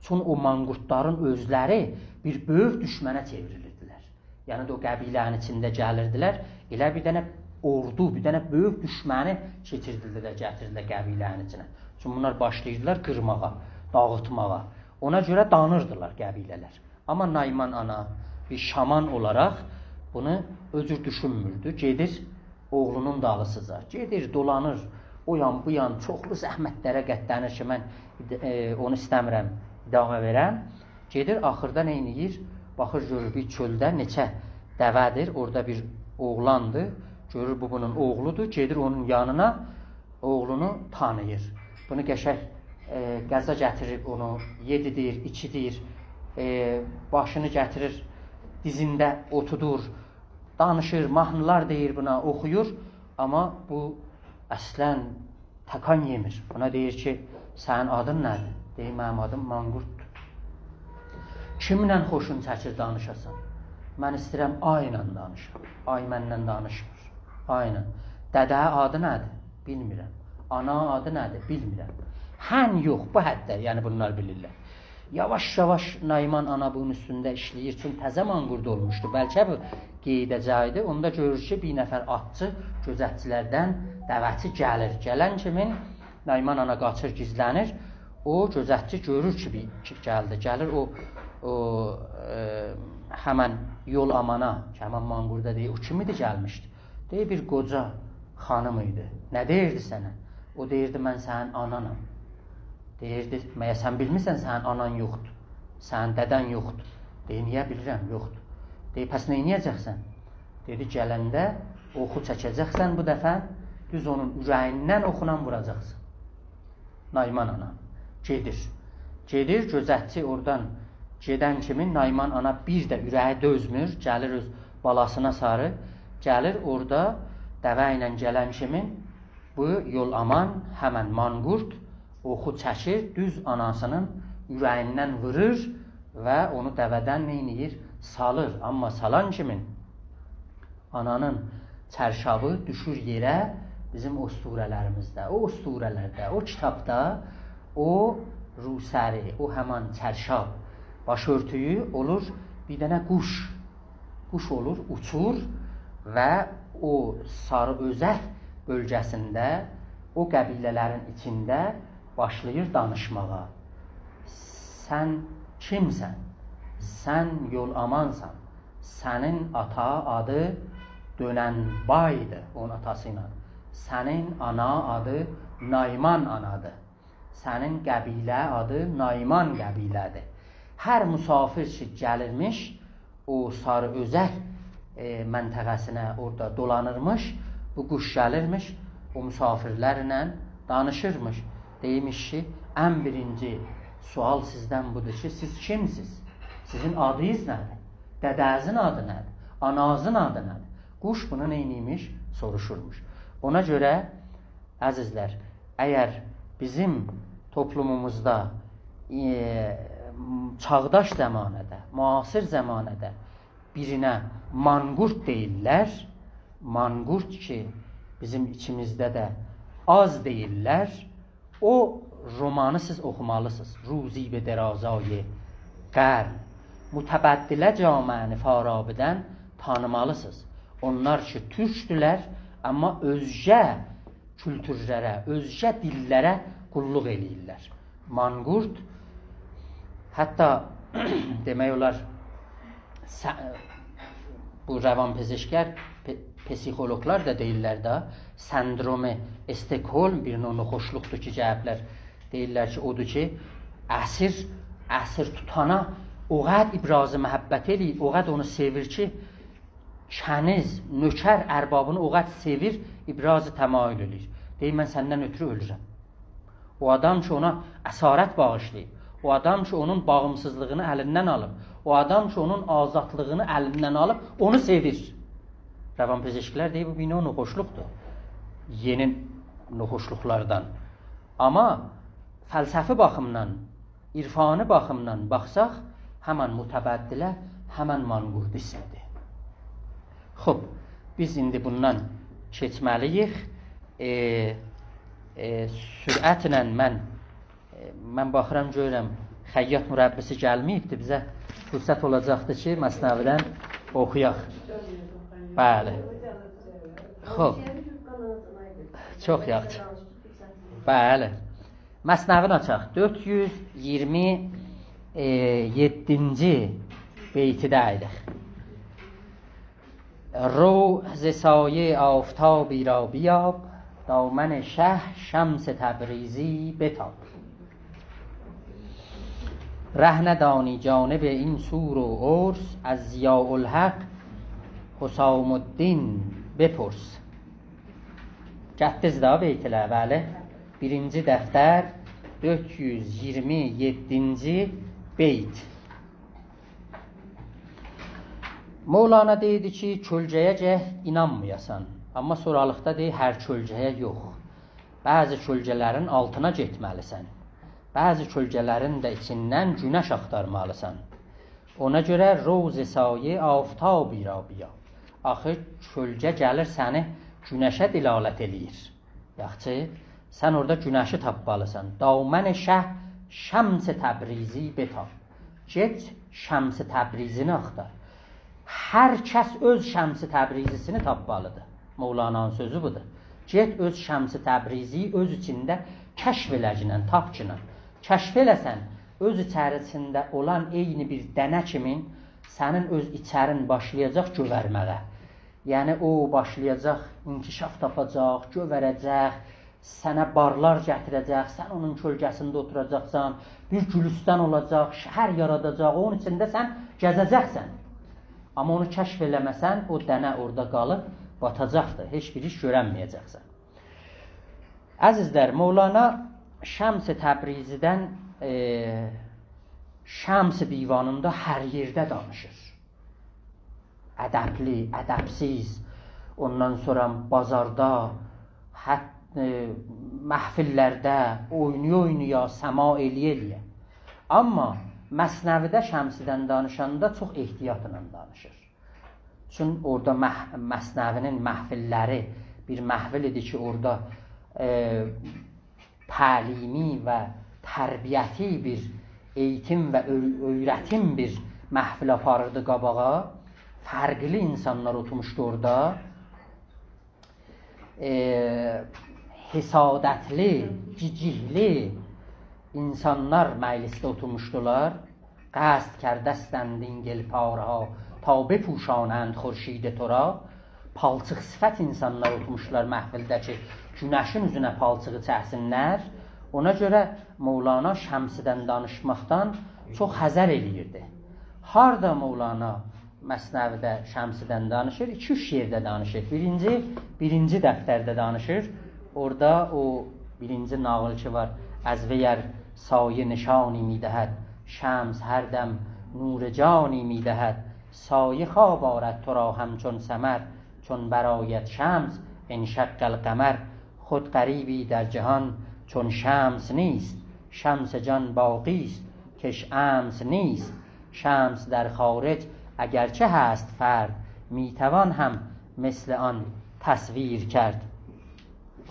Çünki o manqurtların özləri bir böyük düşmənə çevrilirdilər. Yəni o qəbilənin içində gəlirdilər, elə bir dənə ordu, bir dənə böyük düşməni keçirdilər, gətirdilər qəbilənin içinə. Çünki bunlar başlayırdılar qırmağa, dağıtmağa. Ona görə danırdılar qəbilələr. Amma Naiman ana bir şaman olaraq bunu özür düşünmürdü. Gedir oğlunun dalısıca, gedir, dolanır, o yan, bu yan, çoxlu zəhmətlərə qətlənir ki, mən onu istəmirəm, idamə verəm. Gedir, axırda neyniyir? Baxır, görür bir çöldə neçə dəvədir, orada bir oğlandır, görür bu bunun oğludur, gedir onun yanına, oğlunu tanıyır. Bunu qəşək qəza gətirir, onu yedidir, içidir, başını gətirir, dizində otudur, danışır, mahnılar deyir buna, oxuyur, amma bu əslən təkan yemir. Buna deyir ki, sənin adın nədir? Deyir, mənim adım manqurtdur. Kimlə xoşun çəkir danışasan? Mən istəyirəm ay ilə danışam. Ay mənlə danışmır. Aynen. Dədə adı nədir? Bilmirəm. Ana adı nədir? Bilmirəm. Hän yox, bu həddə, yəni bunlar bilirlər. Yavaş-yavaş Naiman ana bunun üstündə işləyir, çünki təzə manqurt olmuşdu. Bəlkə bu qeydəcəkdi. Onda görür ki, bir nəfər atçı gözətçilərdən dəvəti gəlir. Gələn kimin Naiman ana qaçır, gizlənir. O gözətçi görür ki, gəldi. Gəlir o həmən yol amana, ki, həmən manqurda deyir, o kim idi gəlmişdi? Deyir, bir qoca xanım idi. Nə deyirdi sənə? O deyirdi, mən sənin ananam. Deyirdi, məyə sən bilmirsən, sənin anan yoxdur. Sənin dədən yoxdur. Deyir, niyə bilirəm, yoxdur. Deyir, pəs neyniyəcəksən? Dedi, gələndə oxu çəkəcəksən bu dəfə, düz onun ürəyindən oxunan vuracaqsın. Naiman ana gedir. Gedir, gözətçi oradan gedən kimin Naiman ana bir də ürəyi dözmür, gəlir öz balasına sarı, gəlir orada dəvə ilə gələn kimin bu yol aman həmən manqurt oxu çəkir, düz anasının ürəyindən vurur və onu dəvədən neyniyir? Salır. Amma salan kimin? Ananın çərşabı düşür yerə bizim o surələrimizdə, o surələrdə, o kitabda o rusəri, o həman çərşab başörtüyü olur bir dənə quş. Quş olur, uçur və o sarı özək bölgəsində, o qəbilələrin içində başlayır danışmağa. Sən kimsən? Sən yol amansan. Sənin ata adı Dönənbaydı, onun atası ilə. Sənin ana adı Naiman anadır. Sənin qəbilə adı Naiman qəbilədir. Hər musafir ki gəlirmiş, o sarı özək məntəqəsinə orada dolanırmış, bu quş gəlirmiş, o musafirlərlə danışırmış. Deymiş ki, ən birinci sual sizdən budur ki, siz kimsiz? Sizin adınız nədir? Dədənizin adı nədir? Ananızın adı nədir? Quş bunu neyniymiş? Soruşurmuş. Ona görə, əzizlər, əgər bizim toplumumuzda çağdaş zəmanədə, müasir zəmanədə birinə manqurt deyirlər, manqurt ki, bizim içimizdə də az deyirlər, o romanı siz oxumalısınız. Ruzi be derazayı qərn, mütəbəddilə caməni farabidən tanımalısınız. Onlar ki, türkdülər, amma özgə kültürlərə, özgə dillərə qulluq eləyirlər. Manqurt, hətta demək olar, bu rəvan-pezeşkər, psixologlar da deyirlər da, sendromu Stockholm bir növ xoşluqdur ki, cəhəblər deyirlər ki, odur ki, əsir tutana o qəd ibrazı məhəbbət eləyir, o qəd onu sevir ki, kəniz, nökər ərbabını o qəd sevir, ibrazı təmayül eləyir. Deyir, mən səndən ötürü ölürəm. O adam ki, ona əsarət bağışlayır, o adam ki, onun bağımsızlığını əlindən alıb, o adam ki, onun azadlığını əlindən alıb, onu sevir. Rəvan-pezeşkilər deyir, bu bir növ xoşluqdur. Yeni xoşluqlardan. Amma fəlsəfi baxımdan, irfani baxımdan baxsaq, həmən mütəbəddilə, həmən manqurt ismidir. Xob, biz indi bundan keçməliyik. Sürətlə mən baxıram, görürəm, xəyyat mürəbbisi gəlməyibdir, bizə fürsət olacaqdır ki, Məsnəvidən oxuyaq. Bəli. Xob. Çox yaxşı. Bəli. Məsnəvin açaq. 427-ci beytidəydik. رو ز سایه آفتابی را بیاب دامن شه شمس تبریزی بتاب ره ندانی جانب این سور و عرس از ضیاء الحق حسام الدین بپرس. Gətdizdə beytlər, bəli. Birinci dəftər 427-ci beyt. Mevlana deyirdi ki, kölgəyə gəh inanmayasan. Amma soralıqda deyir, hər kölgəyə yox. Bəzi kölgələrin altına getməlisən. Bəzi kölgələrin də içindən günəş axtarmalısan. Ona görə roz-i sayə aftabi ra biya. Axı kölgə gəlir səni günəşə dilalət eləyir. Yaxşı, sən orada günəşi tapmalısan. Damən şəms Təbrizi betap. Get Şəms Təbrizini axtar. Hər kəs öz Şəms Təbrizisini tapmalıdır. Mevlana'nın sözü budur. Get öz Şəms Təbrizi öz içində kəşf eləcəksən, tapçınla. Kəşf eləsən, öz içərisində olan eyni bir dənə kimin sənin öz içərin başlayacaq gövərməyə. Yəni o başlayacaq, inkişaf tapacaq, gövərəcək, sənə barlar gətirəcək, sən onun kölgəsində oturacaqsan, bir gülüstan olacaq, şəhər yaradacaq, onun içində sən gəzəcəksən. Amma onu kəşf eləməsən, o dənə orada qalıb batacaqdır, heç bir iş görənməyəcəksən. Əzizlər, Mevlana Şəms-i Təbrizidən Şəms divanında hər yerdə danışır. Ədəbli, ədəbsiz, ondan sonra bazarda, məhfillərdə oynuya, səma eləyə. Amma Məsnəvidə Şəmsidən danışanda çox ehtiyatla danışır. Çünki orada Məsnəvinin məhfilləri bir məhfil idi ki, orada təlimi və tərbiyyəti bir eğitim və öyrətim bir məhfil aparırdı qabağa. Fərqli insanlar oturmuşdu orada. Hesadətli, cicihli insanlar məclisdə oturmuşdular. Qəsd kərdəstənd ingil parha ta bepuşanənd xurşid tora. Palçıq sifət insanlar oturmuşdular məhfildə ki, günəşin üzünə palçığı çəksinlər. Ona görə Mevlana Şəmsidən danışmaqdan çox həzər eləyirdi. Harda Mevlana Məsnəvidə Şəmsidən danışır? 2-3 yerdə danışır. Birinci dəftərdə danışır. Orada o birinci nağıl ki var. Əzvəyər sayi nişani midəhəd, Şəms hərdəm nur cani midəhəd, sayi خواب آرد تو را همچون ثمر، چون برآید شمس انشق القمر. خود غریبی در جهان چون شمس نیست، شمس جان باقی است کش امس نیست. شمس در خارج اگرچه هست فرد، میتوان هم مثل آن تصویر کرد.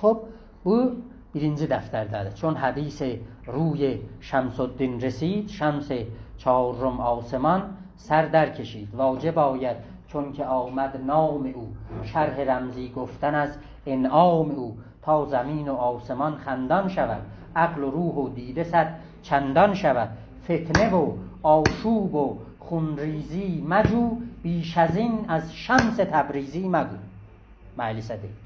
خب bu birinci dəftərdədir. Çون hədis ruy Şəmsüddin رسید، شمس چهارم آسمان سر در کشید. واجب آید چون که آمد نام او، شرح رمزی گفتن از انعام او. تا زمین و آسمان خندان شود، عقل و روح و دیده صد چندان شود. فتنه و آشوب و خونریزی مجو، بیش از این از شمس تبریزی مگو. Məclisə deyil.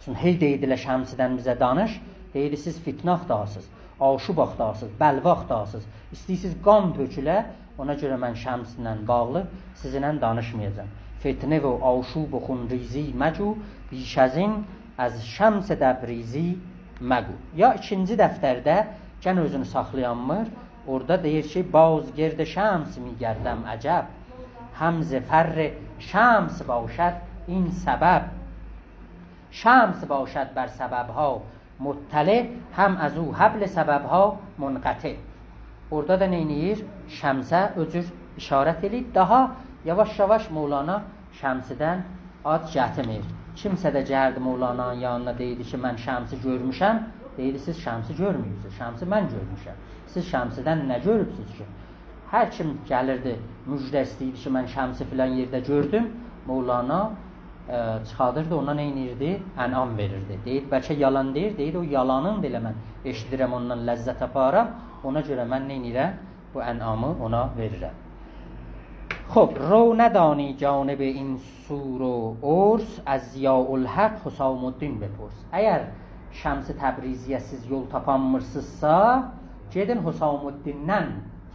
Çünki hey deyidilər Şəmsidən bizə danış, deyil siz fitnə axtarsınız, aşub axtarsınız, bəlvə axtarsınız, istəyirsiniz qan tökülə, ona görə mən Şəmslə bağlı sizinlə danışmayacağım. Fitnə və aşub və xunrizi məcu, بیش از این از şəms təbrizi məqu. Ya ikinci dəftərdə, gən özünü saxlayanmır, orada deyir ki, باز گرد شمس میگردم عجب، هم ز فر شمس باشد این سبب. شمس باشد بر سببها مطلع، هم از او حبل سببها منقطع. Orada da neyniyir? Şəmsə öcür işarət edib. Daha yavaş-yavaş Mevlana Şəmsidən ad gətirmir. Kimsə də gəldi Mevlananın yanına deyildi ki, mən Şəmsi görmüşəm. Deyildi, siz Şəmsi görmüyorsunuz. Şəmsi mən görmüşəm. Siz Şəmsidən nə görübsünüz ki? Hər kim gəlirdi, müjdə istəyirdi ki, mən Şəmsi filan yerdə gördüm. Mevlana çıxadırdı, ona neynirdi? Ənam verirdi. Deyir, bəlkə yalan deyir. Deyir, o yalanın belə mən eşidirəm, ondan ləzzət aparam. Ona görə mən neynirəm? Bu ənamı ona verirəm. خب رو ندانی جانب این سور و عرس، از ضیاء الحق حسام الدین بپرس. Əgər Şəms-i Təbriziyə siz yol tapanmırsınızsa, gedin Husamuddin'dən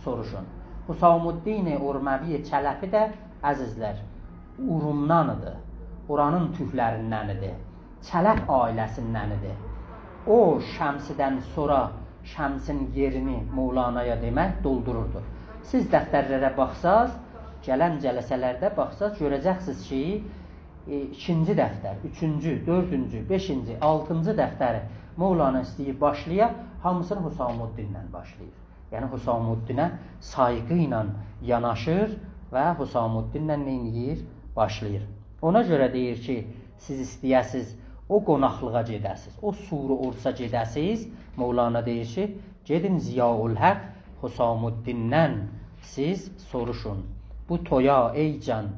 soruşun. Husamuddin Urməvi Çələfi də əzizlər Urumdanıdır. Oranın tühlərindənidir. Çələf ailəsindənidir. O Şəmsidən sonra Şəmsin yerini Mevlana'ya demək doldururdu. Siz dəftərlərə baxsaz, gələn cələsələrdə baxsaz, görəcəksiniz ki, 2-ci dəftər, 3-cü, 4-cü, 5-ci, 6-cı dəftəri Mevlana istəyir başlayır, hamısını Husamuddinlə başlayır. Yəni Husamuddinə sayğı ilə yanaşır və Husamuddinlə neyniyir? Başlayır. Ona görə deyir ki, siz istəyəsiz o qonaqlığa gedəsiz, o suru orsa gedəsiz. Mevlana deyir ki, gedin Ziyaülhaq Husamuddin'dən siz soruşun. Bu toya ey can,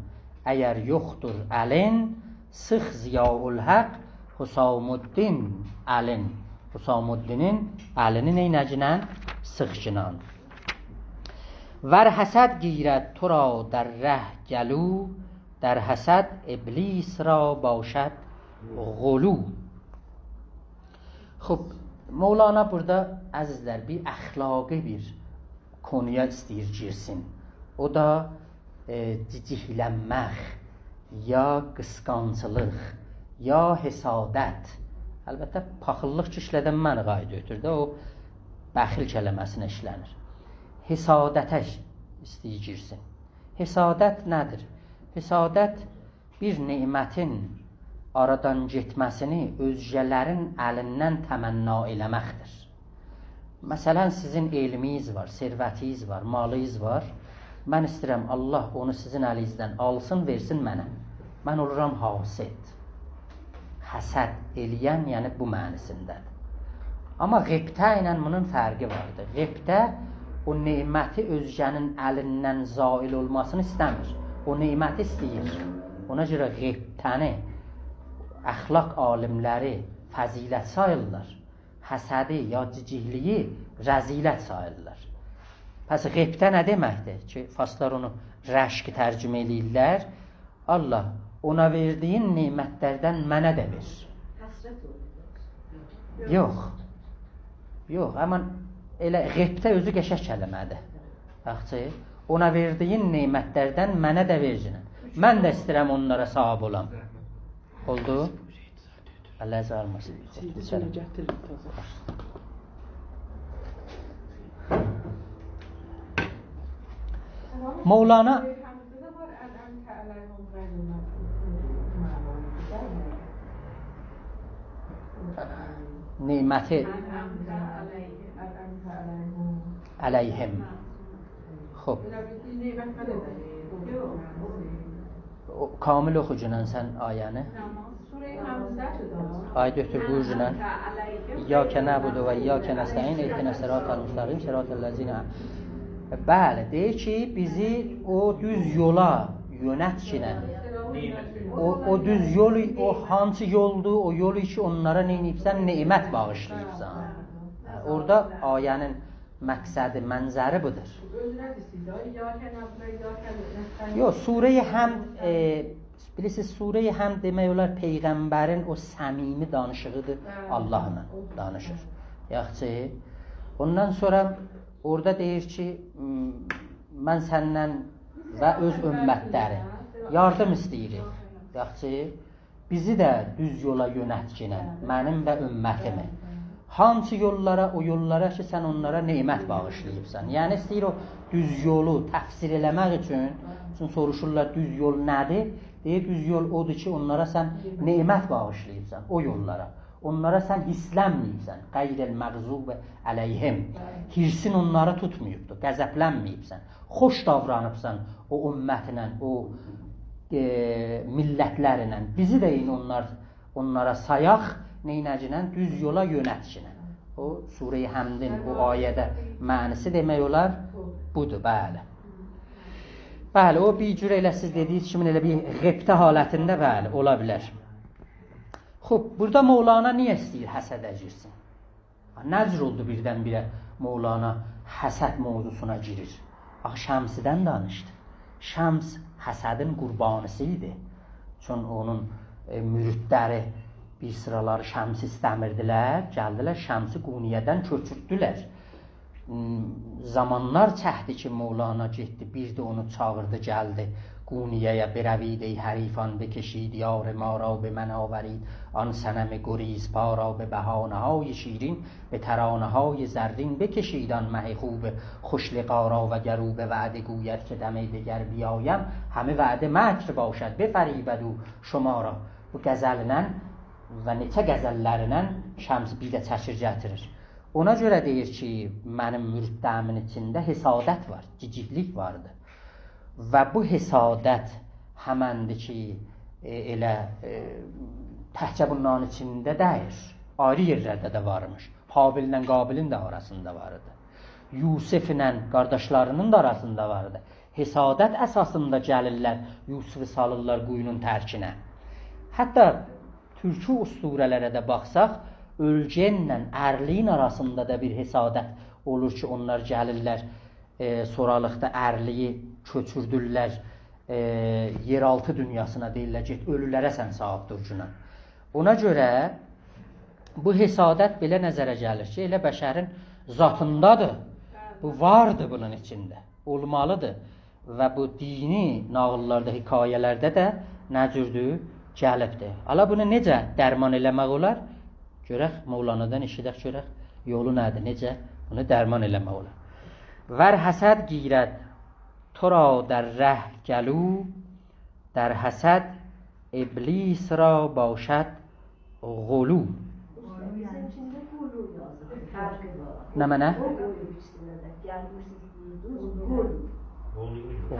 əgər yoxdur əlin, sıx Ziyaülhaq Husamuddin əlin. Husamuddinin əlini neynəcinən? Sıxcinan. Vər həsəd girəd tura در ره گلو در حسد ابلیس را باشد غلو. خب Mevlana burada əzizlər bir əxlaqi bir konuya istəyir girsin. O da cicihlənmək, ya qısqancılıq, ya hesadət. Əlbəttə paxıllıq ki işlədən mən qayda ötürdü, o bəxil kələməsinə işlənir. Hesadətə istəyir girsin. Hesadət nədir? Hesadət bir nemətin aradan getməsini özgələrin əlindən təmənna eləməkdir. Məsələn, sizin elminiz var, servətiniz var, malınız var. Mən istəyirəm Allah onu sizin əlinizdən alsın, versin mənə. Mən oluram hasid. Həsəd eləyən, yəni bu mənisindədir. Amma qibtə ilə bunun fərqi vardır. Qibtə o neməti özgənin əlindən zail olmasını istəmir. O neməti istəyir. Ona görə qibtəni əxlaq alimləri fəzilət sayırlar. Həsədi ya cicihliyi rəzilət sayırlar. Pəs qibtə nə deməkdir? Ki, faslar onu rəşki tərcümə eləyirlər. Allah ona verdiyin nemətlərdən mənə də ver. Yox. Yox, amma elə qibtə özü qəşəng kəlmədir. Baxçı, ona verdiyin nemətlərdən mənə də vercinə. Mən də istəyirəm onlara sahib olam. Oldu? Allah əzə almasın. Mevlana niməti əleyhim. Xob. Kamil oxu cünən sən ayəni. Ayet ötür buyur cünən. İyyâke nəbudu və iyyâke nəstəin ehdinə sirâtal müstəqim sirâtal lezîne. Bəli, deyir ki, bizi o düz yola yönətçinən. O düz yolu, o hansı yoldur, o yolu ki onlara neyniyibsən, nemət bağışlayıbsan. Orada ayənin məqsədi, mənzəri budur. Yox, Surə-i Həmd, bilirsiniz, Surə-i Həmd demək olar Peyğəmbərin o səmimi danışığıdır, Allahla danışır. Yaxçı, ondan sonra orada deyir ki, mən səndən və öz ümmətləri yardım istəyirik. Yaxçı, bizi də düz yola yönətkinə, mənim və ümmətimi. Hansı yollara, o yollara ki, sən onlara nemət bağışlayıbsan. Yəni, istəyir o düz yolu təfsir eləmək üçün soruşurlar, düz yol nədir? Deyir, düz yol odur ki, onlara sən nemət bağışlayıbsan, o yollara. Onlara sən hislənməyibsən, qayrəl məğzub əleyhim. Hirsin onları tutmayıbdır, qəzəblənməyibsən. Xoş davranıbsan o ümmətlə, o millətlərlə. Bizi də onlara sayaq, neynəcinən, düz yola yönətkinə. O, Surə-i Həmdin o ayədə mənisi demək olar, budur, bəli. Bəli, o bir cür elə siz dediyiniz kimi elə bir qibtə halətində, bəli, ola bilər. Xob, burada Mevlana niyə istəyir həsədə girsin? Nə cür oldu birdən-birə Mevlana həsəd mövzusuna girir? Şəmsidən danışdı. Şəms həsədin qurbanısı idi. Çünki onun müridləri bir sıraları Şəmsi istəmirdilər, gəldilər Şəmsi Quniyyədən köçürdülər. Zamanlar çəhdi ki, Mevlana getdi, bir də onu çağırdı, gəldi. Quniyyəyə birəvidi hərifan bəkişid, yar ma را به من آورید آن صنم گریزپا را به بهانه‌های شیرین به ترانه‌های زرین بکشید آن مه خوب خوش لقا را و گرو به وعده گوید که دم دگر بیایم همه وعده مکر باشد بفریبد او شما را. Bu qəzəlindən və neçə qəzəllərindən Şəms bir də çəkir gətirir. Ona görə deyir ki, mənim müridlərimin içində hesadət var, ciciklik vardır. Və bu hesadət həməndir ki, elə təhcə bunların içində deyir. Ayrı yerlərdə də varmış. Habillə Qabilin də arasında vardı. Yusiflə qardaşlarının da arasında vardı. Hesadət əsasında gəlirlər, Yusifi salırlar quyunun tərkinə. Hətta türkü usturələrə də baxsaq, ölgənlə ərliyin arasında da bir hesadət olur ki, onlar gəlirlər, soralıqda ərliyi köçürdürlər, yeraltı dünyasına deyirlər, get ölülərə sən sahib durcuna. Ona görə bu hesadət belə nəzərə gəlir ki, elə bəşərin zatındadır. Bu vardır bunun içində, olmalıdır. Və bu dini nağıllarda, hekayələrdə də nə cürdür? Gəlibdir. Ala bunu necə dərman eləmək olar? Görək, Mevlana'dan eşidək görək, yolu nədir, necə bunu dərman eləmək olar? Vər həsəd girəd, tora در ره گلو در حسد ابلیس را باشد غلو. نه منه؟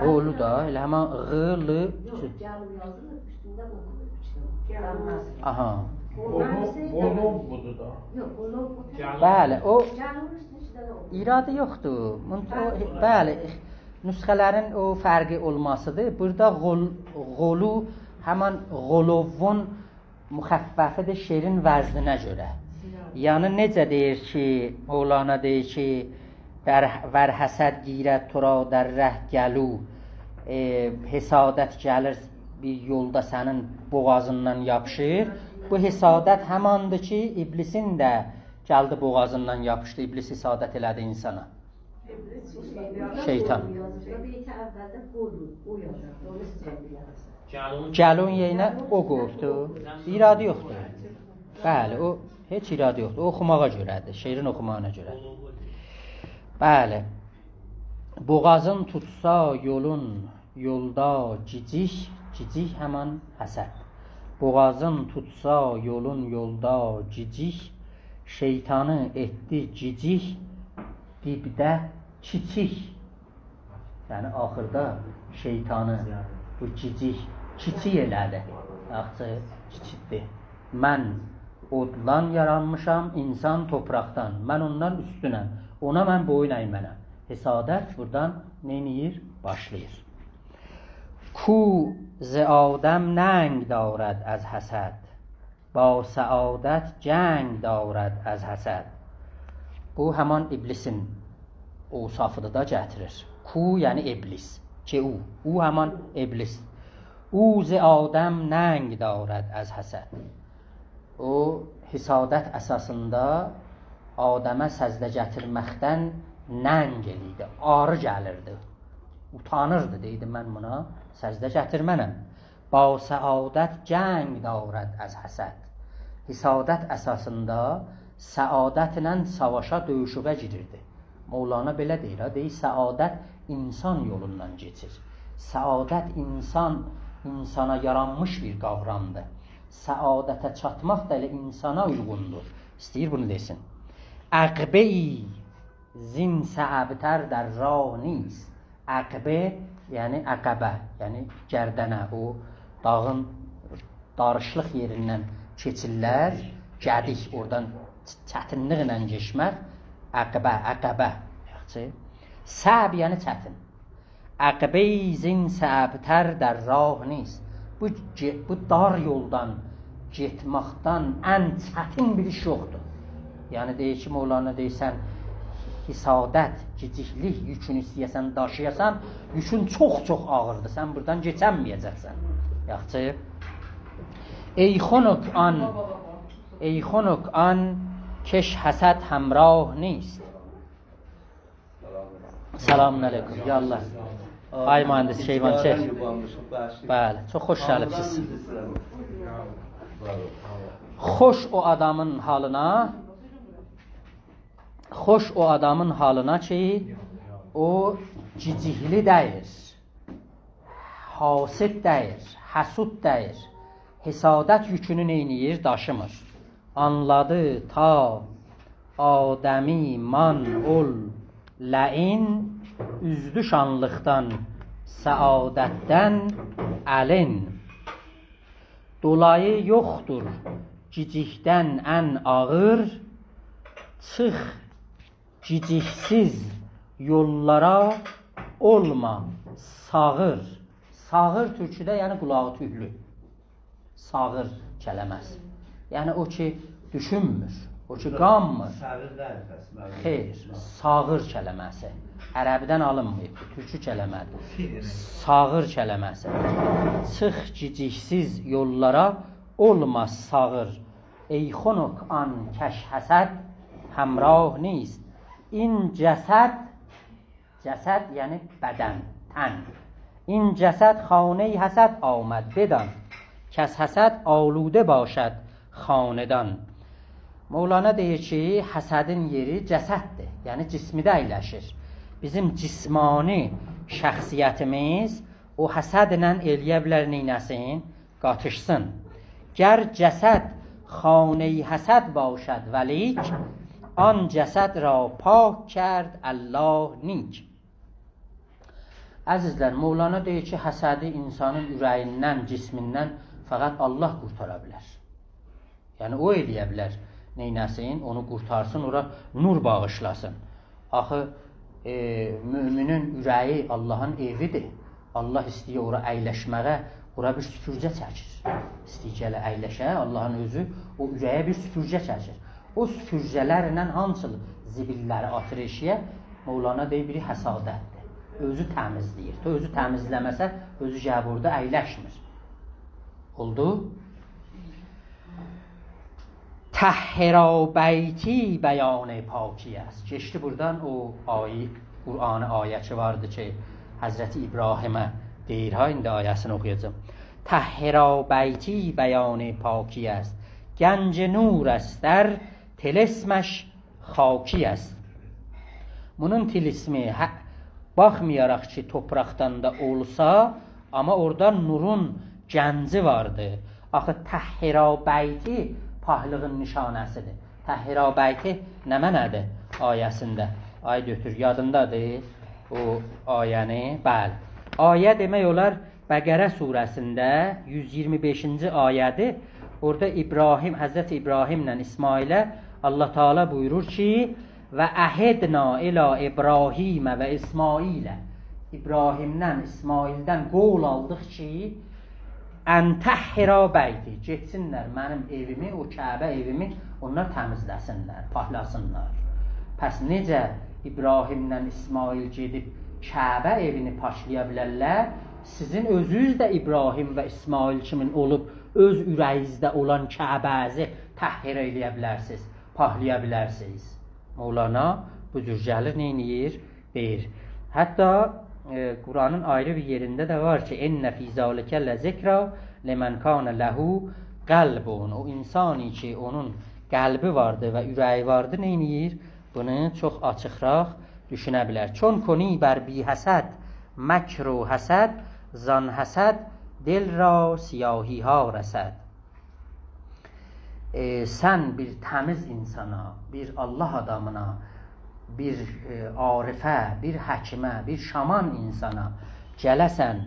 غلو da elə həmənğılı aha. Bəli, o iradə yoxdur. Bəli, nüsxələrin o fərqi olmasıdır. Burada غلو həmən غلوون müxəffəfidir şeirin vəzninə görə. Yəni necə deyir ki, Mevlana deyir ki, vər həsəd girət tura در ره گلو, hesadət gəlir bir yolda sənin boğazından yapışır. Bu hesadət həmandır ki, iblisin də gəldi boğazından yapışdı, iblis hesadət elədi insana. Şeytan. Gəlun yerinə o qoyubdu. İradı yoxdur. Bəli, o heç iradı yoxdur. O oxumağa görədir, şeirin oxumağına görə. Bəli. Boğazın tutsa yolun yolda cicik, cicik həman həsəd. Boğazın tutsa yolun yolda cicik, şeytanı etdi cicik, dibdə çiçik. Yəni axırda şeytanı bu cicik, çiçik elədi. Yaxşı, çiçikdir. Mən odlan yaranmışam, insan topraqdan. Mən ondan üstünəm. Ona mən boyun əymənəm. Hesadət buradan neyniyir? Başlayır. Ku ز آدم ننگ دارد از حسد با سعادت جنگ دارد از حسد. Bu həman iblisin usafıdır da gətirir. Ku yəni iblis. Ki o həman iblis. O ز آدم ننگ دارد از حسد. O hesadət əsasında Adəmə səzdə gətirməkdən nəng eləydi, arı gəlirdi, utanırdı, deydi mən buna səzdə gətirmənəm. Ba səadət cəng dərəd az həsəd. Hesadət əsasında səadətlə savaşa, döyüşüqə girirdi. Mevlana belə deyir, deyir, səadət insan yolundan geçir. Səadət insana yaranmış bir qavramdır. Səadətə çatmaq da elə insana uyğundur. İstəyir bunu desin. Əqbə-i zin səəbtər در راه نیست. Əqbə yəni əqəbə, yəni gərdənə, o dağın darışlıq yerindən keçirlər, gədik, oradan çətinliklə geçmək, əqəbə. Səb yəni çətin. Əqbə-i zin səəbtər در راه نیست. Bu dar yoldan getməkdən ən çətin bir iş yoxdur. Yəni deyir ki, Mevlana deyirsən, hesadət, geciklik yükünü istəyəsən, daşıyasan, yükün çox-çox ağırdır. Sən buradan geçənməyəcəksən. Yaxşı. Ey xonuk an keş həsəd həmrah نیست. Selamun aleyküm. Ya Allah. Ay mühendis Şeyvançer. Bəli, çox xoş gəlibsiz. Xoş o adamın halına ki, o cicikli deyir, hasid deyir, həsud deyir, hesadət yükünü neyniyir, daşımır. Anladı ta Adəmi man ol ləin, üzdü şanlıqdan, səadətdən əlin. dolayı yoxdur gicikdən ən ağır, çıx giciksiz yollara, olma sağır. Sağır türküdə yəni qulağı tüklü. Sağır kələməsi. Yəni o ki düşünmür, o ki qanmır. Xeyr, sağır kələməsi. Ərəbdən alınmayıb, türkü kələmədir. Sağır kələməsi. Çıx giciksiz yollara, olma sağır. Ey xunuk an kəş həsəd, həmrah نیست. این جسد یعنی بدن، تن. این جسد خانه حسد آمد بدان، کس حسد آلوده باشد xanədan. Mevlana deyir ki, həsədin yeri cəsəddir, yəni cismidə əyləşir. Bizim cismani şəxsiyyətimiz o həsədlə eləyə bilər neynəsin? Qatışsın. Gər cəsəd xanə-i həsəd başad vəlik, an cəsəd ra pak kərd Allah nink. Əzizlər, Mevlana deyir ki, həsədi insanın ürəyindən, cismindən fəqət Allah qurtara bilər. Yəni o eləyə bilər neynəsin, onu qurtarsın, ora nur bağışlasın. Axı müminin ürəyi Allahın evidir. Allah istəyir ora əyləşməyə, ora bir süpürcə çəkir. İstəyir gələ əyləşə, Allahın özü o ürəyə bir süpürcə çəkir. O süpürcələrlə hansıl zibilləri atır eşiyə, Mevlana deyir, biri həsadətdir. Özü təmizləyir. Özü təmizləməsə, özü gəb orada əyləşmir. Oldu? Təhhira bəyti bəyan paki است. Geçti buradan o Qur'an ayəçi vardı ki, Həzrəti İbrahimə deyir, ha, indi ayəsini oxuyacağım. Təhhira bəyti bəyan paki است. Gənc nur است در تلسمش خاکی است. Bunun tilismi baxmayaraq ki, topraqdan da olsa, amma orada nurun gənci vardı. Axı təhhira bəyti pahlığın nişanəsidir. Təhhira bəyti nə mənədir ayəsində? Ay götür, yadındadır o ayəni? Bəli. Ayə demək olar Bəqərə surəsində 125-ci ayədir. Orada İbrahim, Həzrəti İbrahimlə İsmailə Allah Teala buyurur ki, və əhidna ilə İbrahimə və İsmailə. İbrahimdən, İsmaildən qol aldıq ki, əntəhhira bəyti, getsinlər mənim evimi, o Kəbə evimi, onlar təmizləsinlər, pahlasınlar. Pəs necə İbrahimlə İsmail gedib Kəbə evini paşlaya bilərlər, sizin özünüz də İbrahim və İsmail kimin olub, öz ürəyinizdə olan Kəbəzi təhhir eləyə bilərsiniz, pahlaya bilərsiniz. Mevlana bu cür gəlir, neyniyir? Deyir. Hətta Qur'anın ayrı bir yerində də var ki, ennə fî zâlikə ləzikra ləmən kânə ləhu qəlbun. O insani ki, onun qəlbi vardı və ürəyi vardı, neyniyir? Bunu çox açıqraq düşünə bilər. Çon koni bər bi həsəd, məkr و həsəd, zan həsəd, dil ra siyahi ha rəsəd. Sən bir təmiz insana, bir Allah adamına, bir arifə, bir həkimə, bir şaman insana gələsən,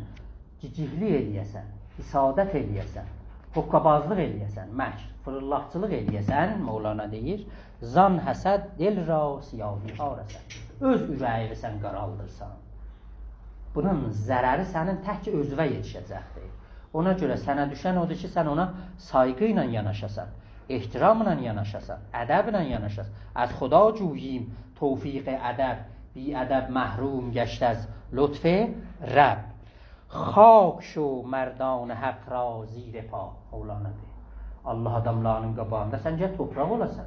ciciklik eləyəsən, isadət eləyəsən, hoqqabazlıq eləyəsən, məkr, fırıllaqçılıq eləyəsən, Mevlana deyir, zan həsəd, dil ra siyahi ha rəsəd. Öz ürəyini sən qaraldırsan. Bunun zərəri sənin tək özvə yetişəcəkdir. Ona görə sənə düşən odur ki, sən ona sayğı ilə yanaşasan, ehtiramla yanaşasan, ədəblə yanaşasan. Az xuda cuyim توفیق ادب بی ادب محروم گشت از لطف رب خاک شو مردان حق را زیر پا. Mevlana deyir. Allah adamlarının qabağında sən gəl topraq olasan.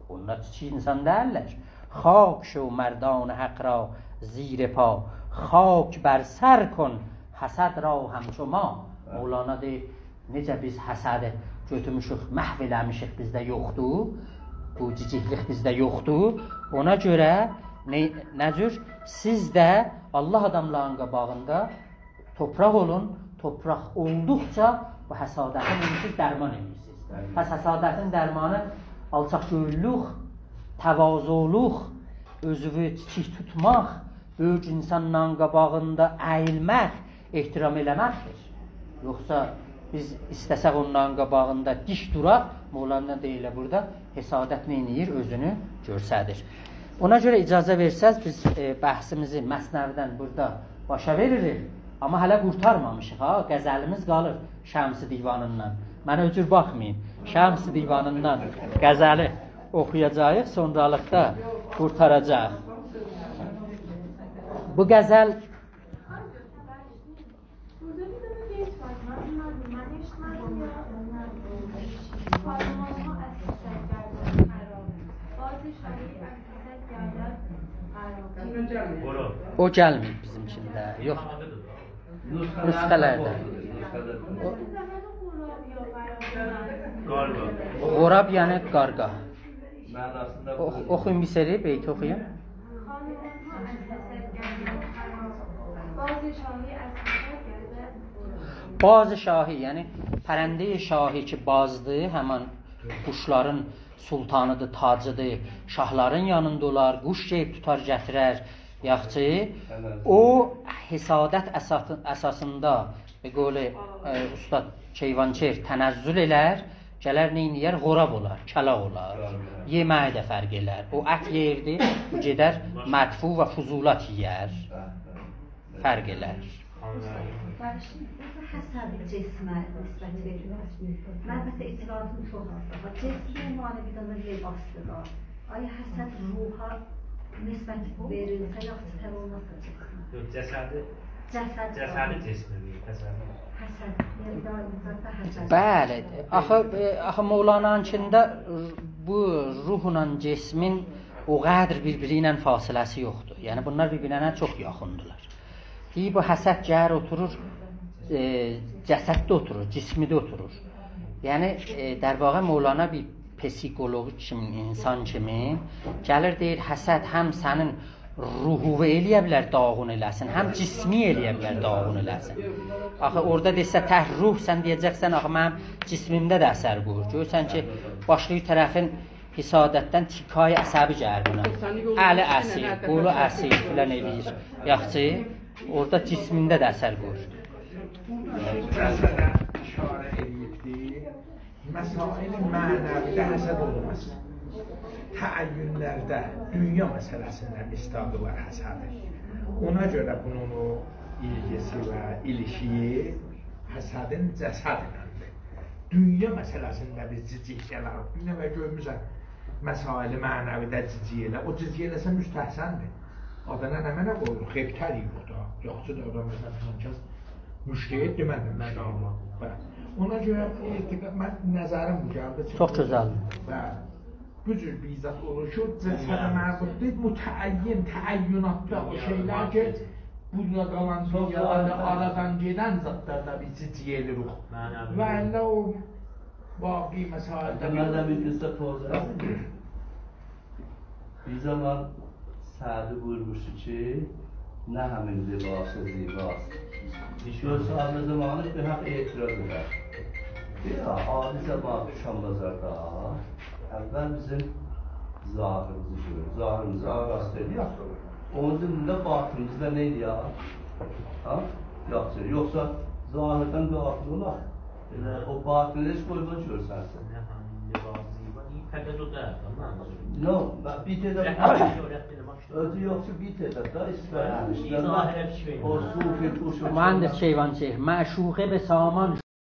Onlar kiçik insan deyirlər. خاک شو مردان حق را زیر پا خاک بر سر کن حسد را همچو ما. Mevlana deyir, necə biz həsədi götürmüşük, məhv eləmişik, bizdə yoxdur. Bu ciciklik bizdə yoxdur. Ona görə nə cür? Siz də Allah adamlarının qabağında topraq olun. Topraq olduqca bu həsadətin siz dərman edirsiniz. Pəs həsadətin dərmanı alçaqgönüllük, təvazuluq, özünü kiçik tutmaq, böyük insanların qabağında əyilmək, ehtiram eləməkdir. Yoxsa biz istəsək onların qabağında dik duraq, Mövlana deyilə burada həsadət neyniyir? Özünü görsədir. Ona görə icazə versəz, biz bəhsimizi Məsnəvidən burada başa veririk. Amma hələ qurtarmamışıq, ha? Qəzəlimiz qalır Şəms-i Divanından. Mənə öcür baxmayın. Şəms-i Divanından qəzəli oxuyacağıq, sonralıqda qurtaracaq. Bu qəzəl o gəlməyib bizimkində, yox. Nüsxələrdə. Qorab yəni qarqa. Oxuyun bir seri, beyti oxuyun. Bazı şahi, yəni pərəndə-i şahi ki bazdır, həmən quşların sultanıdır, tacıdır, şahların yanında olar, quş yeyib tutar gətirər, yaxçı. O həsadət əsasında, qövlə Ustad Keyvançer tənəzzül elər, gələr neyniyər? Qorab olar, kəlaq olar, yeməyi də fərq elər. O ət yeyirdi, bu gedər mədfu və fuzulat yiyər, fərq elər. Həsəd cismə nisbət verilir. Əlbəttə etirazım çox azdır. Cismi maneviyyə yer bastırar. Aya həsəd ruha nisbət verilsə, yaxşı tər olmazsa cismə. Yox, cəsədi cismi həsəd. Həsəd, yəni daimizdə həsəd. Bəli, axı Mövlana'nkində bu ruhla cismin o qədər bir-biri ilə fasiləsi yoxdur. Yəni bunlar bir-birinə çox yaxındılar. Deyib bu həsəd gəlir oturur, cəsəddə oturur, cismidə oturur. Yəni در واقع Mövlana bir psixoloq kimi, insan kimi gəlir deyir, həsəd həm sənin ruhuvu eləyə bilər, dağın eləsin, həm cismi eləyə bilər, dağın eləsin. Axı orada desə tək ruh, sən deyəcəksən, axı mənim cismimdə də əsər qoyur. Görürsən ki, başlayır tərəfin hisadətdən tikay əsəbi gəlir buna. Əli əsir, qolu əsir filan eləyir. Yaxçı, orada cismində də əsər qoyur. Cəsədə işarə edildi, məsail mənəvidə həsəd olmaz. Təəyyünlərdə, dünya məsələsində istadı var həsədi. Ona görə bunun o ilgisi və ilişiyi həsədin cəsədinəndir. Dünya məsələsində biz cicik gələr. Bir nəvə görmüsən, məsaili mənəvidə cicik elə. O cicik eləsə müstəhsəndir. Adana nə mənə qoyur? Xeybtər yox da. Yoxsa da adam məsələn filankəs müştəhid demədim. Ona görə mən nəzərim bu gəldi. Çox gözəldir. Bəli. Bu cür bizzat olur ki, o cəsədə mərbud deyil, mütəəyyən, təəyyünatda o şeylər ki, burada qalan dünyalarda aradan gedən zatlarda bir cicik elirik. Və əllə o vaqi məsələdə... Mən də bir qısa pozor. Bir zaman Sa'di buyurmuşdu ki, nə həmin libası libas. Düşüyor sahibi zamanı bir hak etiraz eder. Bir adi zaman düşen bazarda evvel bizim zahirimizi görüyoruz. Zahirimizi ağastırdı ya. Onun dilinde batınımızda neydi ya? Ha? Yaptırıyor. Yoksa zahirden batın olar. O batını hiç koyma görsensin. No, bir tane ödü yoksa bir tane daha ister. O sufi kuşu. Mühendis Keyvançer, məşuqe به سامان